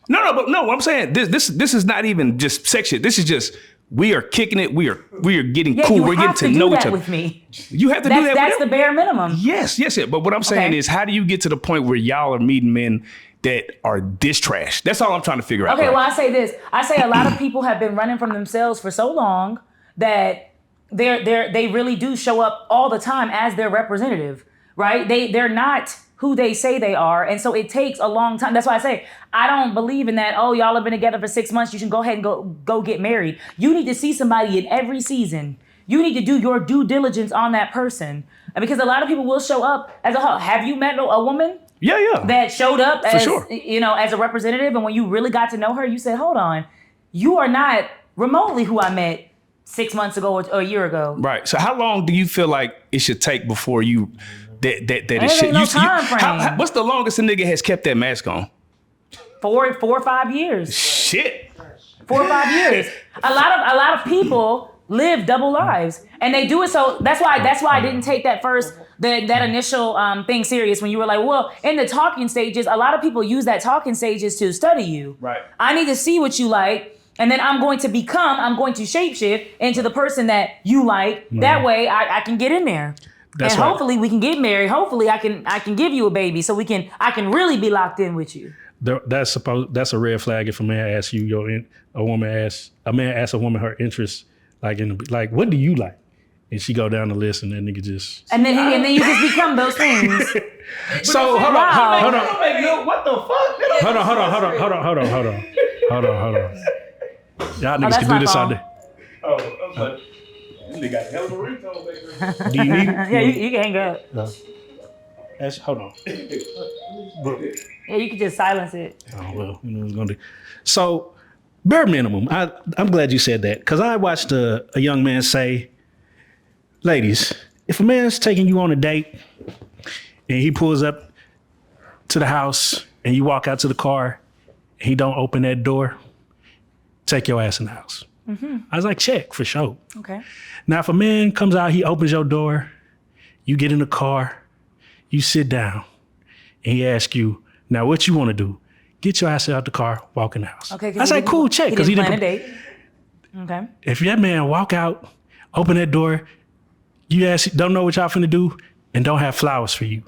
No. What I'm saying, this is not even just sex shit. This is just we are kicking it. We are getting cool. We're getting to know each other. With me. You have to do that. That's the bare minimum. Yes. But what I'm saying is, how do you get to the point where y'all are meeting men that are this trash? That's all I'm trying to figure out. Okay, well, I say this. I say a lot of people have been running from themselves for so long that they really do show up all the time as their representative, right? They're not who they say they are. And so it takes a long time. That's why I say, I don't believe in that, y'all have been together for 6 months, you should go ahead and go get married. You need to see somebody in every season. You need to do your due diligence on that person. And because a lot of people will show up as a whole. Have you met a woman? Yeah. That showed up as, sure. As a representative, and when you really got to know her, you said, hold on, you are not remotely who I met 6 months ago or a year ago. Right. So how long do you feel like it should take before you that it should? No time frame. What's the longest a nigga has kept that mask on? 4 or 5 years. Shit. 4 or 5 years. A lot of people live double lives, and they do it. So that's why I didn't take that initial thing serious when you were like, well, in the talking stages, a lot of people use that talking stages to study you. Right. I need to see what you like, and then I'm going to shapeshift into the person that you like. That way I can get in there. That's and right. Hopefully we can get married. Hopefully I can give you a baby so I can really be locked in with you. That's a red flag if a man asks you a man asks a woman her interest, like what do you like, and she go down the list and that nigga just and then you just become those things. So hold on. What the fuck? Hold on. Y'all niggas can do this all day. Oh, I was like, this nigga got a hell of a ringtone back there. Do you need it? Yeah, you can hang up. No. Hold on. Yeah, you can just silence it. Oh, well, you know what I was gonna do. So, bare minimum. I'm glad you said that, because I watched a young man say, ladies, if a man's taking you on a date and he pulls up to the house and you walk out to the car he don't open that door, take your ass in the house. I was like, check, for sure. Okay. Now, if a man comes out, he opens your door, you get in the car, you sit down, and he asks you, now what you want to do? Get your ass out the car, walk in the house. Okay. I was like, cool, check. He didn't plan a date. Okay. If that man walk out, open that door, you ask, don't know what y'all finna do, and don't have flowers for you.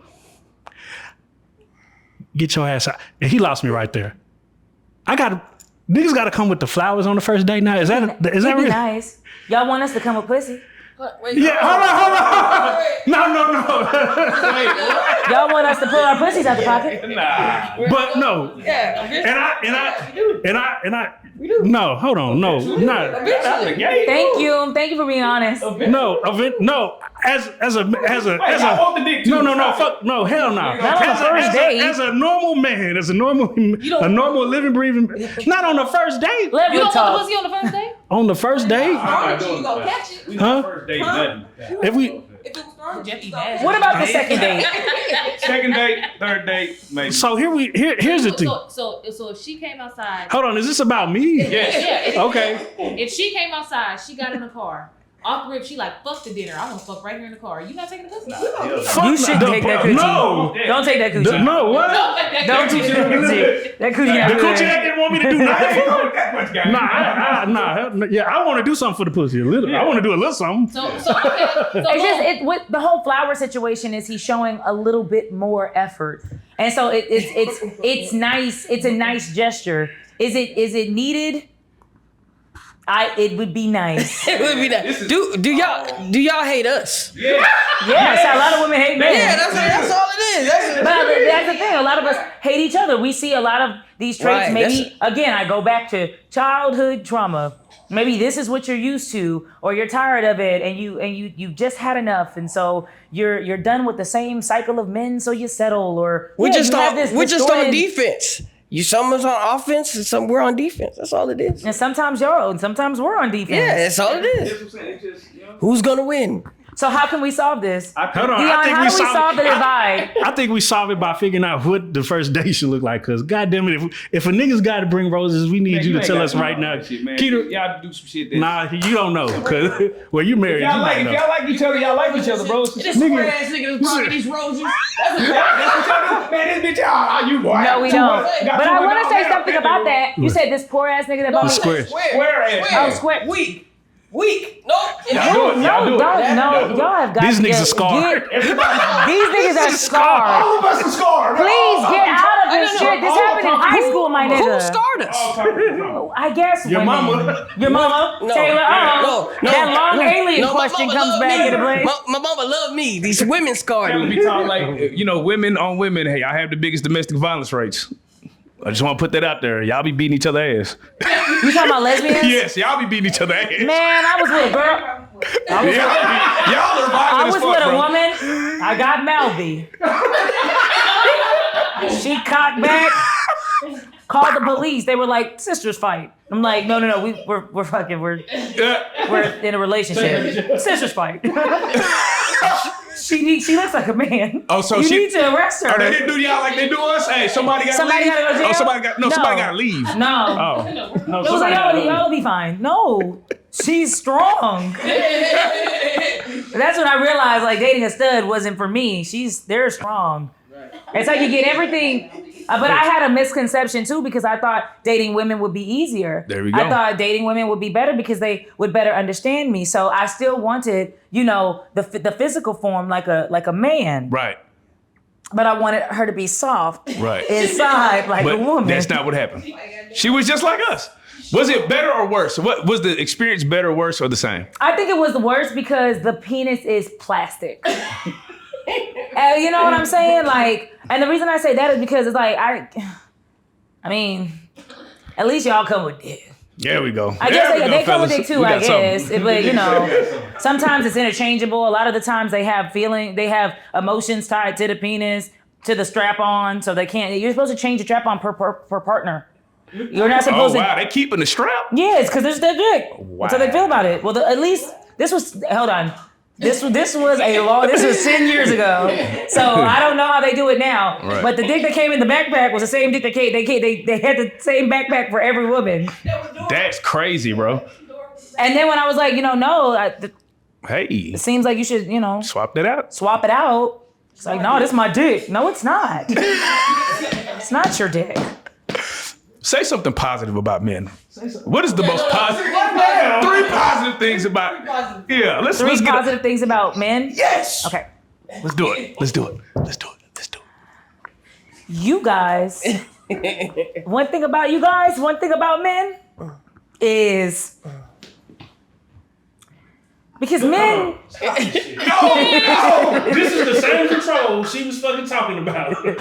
Get your ass out. And he lost me right there. Niggas gotta come with the flowers on the first date now. Is that really nice? Y'all want us to come with pussy? Wait, Yeah, hold on. No. Y'all want us to pull our pussies out the pocket? But no. Yeah. And I no, hold on, no, not. Thank you for being honest. No, as a want the dick too. no, fuck no, hell no. Not on the first date. As a normal man, a normal living, breathing, not on the first date. Let You me don't want talk. the pussy on the first date? On the first date, I'm not doing You gonna that. catch it? We Huh? not first date, nothing. if we Jeffy mad. What about the second date? Second date, third date, maybe. so here's the thing. So if she came outside, Hold on, is this about me? Yes. Okay. if she came outside, she got in the car. Off the rip, she like, fuck the dinner. I want to fuck right here in the car. You not taking the pussy? You should take that coochie. No. Don't take that coochie. No, what? Don't take that coochie. That coochie not The coochie good. that didn't want me to do nothing. Yeah, I want to do something for the pussy. A little. I want to do a little something. So It's just with the whole flower situation is he's showing a little bit more effort, and so it's nice. It's a nice gesture. Is it needed? It would be nice. It would be that. Do y'all hate us? Yes, a lot of women hate men. Yeah, that's all it is. But that's the thing. A lot of us hate each other. We see a lot of these traits. Right, Maybe again, I go back to childhood trauma. Maybe this is what you're used to, or you're tired of it, and you've just had enough, and so you're done with the same cycle of men, so you settle. Or We're just on distorted- defense. Some of us on offense and some we're on defense. That's all it is. And sometimes you're, and sometimes we're on defense. Yeah, that's all it is. Who's gonna win? So how can we solve this? Hold on, Dion, I think how we do we solve the divide? I think we solve it by figuring out what the first date should look like. Cause goddamn it, if a nigga's got to bring roses, we need you to tell us right now. Keita, y'all do some shit. nah, you don't know. Cause well, you married. Y'all You like, might if know. y'all like each other, y'all like each other, bro. This square ass nigga that's bringing these roses. That's what y'all do. Man, this bitch, you boy. No, we don't. Got But I want to say $200 something about that. You said this poor ass nigga that bought square. Square ass. Oh, square. Weak. No. Y'all do it. Y'all do it. Y'all have got These to niggas are scarred. These niggas are scarred. All of us are scarred. Please get out of this shit. This happened in high school, my Who nigga. scarred us? I guess Your women. mama. Your mama, No. Taylor. No. That long alien No, my question mama comes love back me. into play. My mama love me. These women scarred That would me. be talking like, women on women. Hey, I have the biggest domestic violence rates. I just want to put that out there. Y'all be beating each other ass. You talking about lesbians? Yes, y'all be beating each other ass. Man, I was with a girl. Y'all are I violent was as fuck, with a bro. woman. I got Melby. She cocked back. Called the police. They were like, sisters fight. I'm like, no. We're fucking. We're in a relationship. Sisters fight. She looks like a man. Oh, so you she- need to arrest her. Oh, they didn't do y'all like they do us? Hey, somebody got to Somebody leave. gotta go to jail? Oh, somebody got to leave. No. Oh. No, It was like, y'all be fine. No, she's strong. That's when I realized like dating a stud wasn't for me. They're strong. It's like you get everything. But I had a misconception too because I thought dating women would be easier. There we go. I thought dating women would be better because they would better understand me. So I still wanted, the physical form like a man. Right. But I wanted her to be soft Right. inside like But a woman. that's not what happened. She was just like us. Was it better or worse? What was the experience better, worse, or the same? I think it was the worst because the penis is plastic. You know what I'm saying? Like, and the reason I say that is because it's like I mean, at least y'all come with dick. There we go. I guess they come with dick too, I guess. But sometimes it's interchangeable. A lot of the times they have emotions tied to the penis, to the strap on, so they can't. You're supposed to change the strap on per partner. You're not Oh, supposed to. wow. They keeping the strap? Yes, because there's their dick. Wow. That's how they feel about it. Well, at least this was. Hold on. This was this was 10 years ago. So I don't know how they do it now. Right. But the dick that came in the backpack was the same dick that came. They had the same backpack for every woman. That's crazy, bro. And then when I was like, Hey, it seems like you should, swap that out. swap it out. It's like, no, this is my dick. No, it's not. It's not your dick. Say something positive about men. What is the most positive? 3 positive things about. Yeah, let's Three get positive things about men. Yes. Okay. Let's do it. Let's do it. Let's do it. Let's do it. You guys, one thing about men is because men. No! This is the same control she was fucking talking about. We're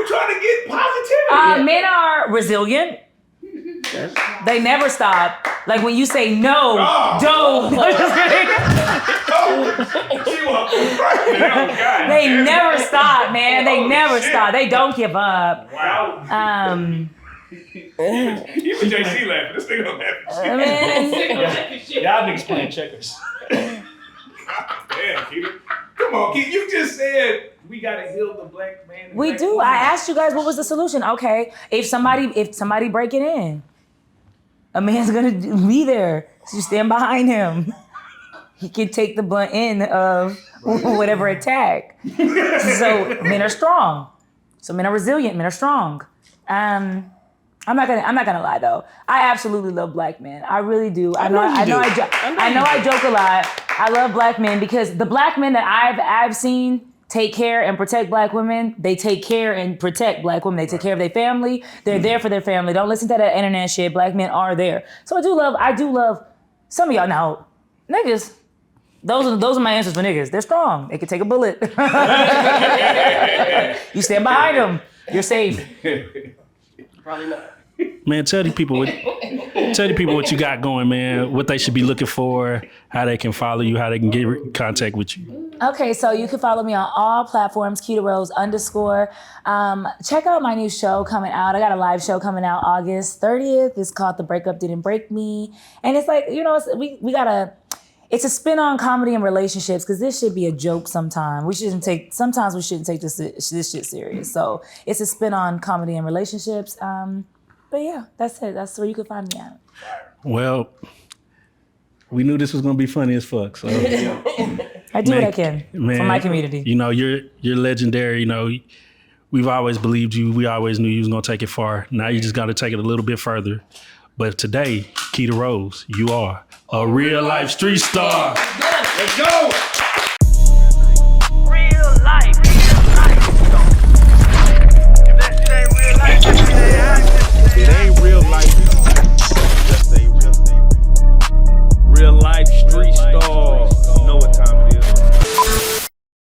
trying to get positivity. Men are resilient. They never stop. Like when you say no, don't. They never stop, man. They never stop. They don't give up. Wow. Even JC laughing. This nigga don't laugh. Y'all niggas playing checkers. Damn, Keita. Come on, Keita. You just said we gotta heal the black man. We do. I asked you guys what was the solution. Okay, if somebody breaking in, a man's gonna be there. So you stand behind him. He can take the blunt end of whatever attack. So men are strong. So men are resilient. Men are strong. I'm not gonna lie though. I absolutely love black men. I really do. I know I joke a lot. I love black men because the black men that I've seen take care and protect black women. They take care and protect black women. They take care of their family. They're there for their family. Don't listen to that internet shit. Black men are there. So I do love some of y'all now. Niggas, those are my answers for niggas. They're strong. They can take a bullet. You stand behind them. You're safe. Probably not. Man, tell the people what you got going, man. What they should be looking for, how they can follow you, how they can get in contact with you. Okay, so you can follow me on all platforms, KeitaRose_. Check out my new show coming out. I got a live show coming out August 30th. It's called The Breakup Didn't Break Me. And it's like, it's a spin on comedy and relationships because this should be a joke sometimes. Sometimes we shouldn't take this shit serious. So it's a spin on comedy and relationships. But yeah, that's it. That's where you can find me at. Well, we knew this was gonna be funny as fuck. So I do what I can for my community. You're legendary. We've always believed you. We always knew you was gonna take it far. Now you just gotta take it a little bit further. But today, KeitaRose, you are a real life street star. Let's go.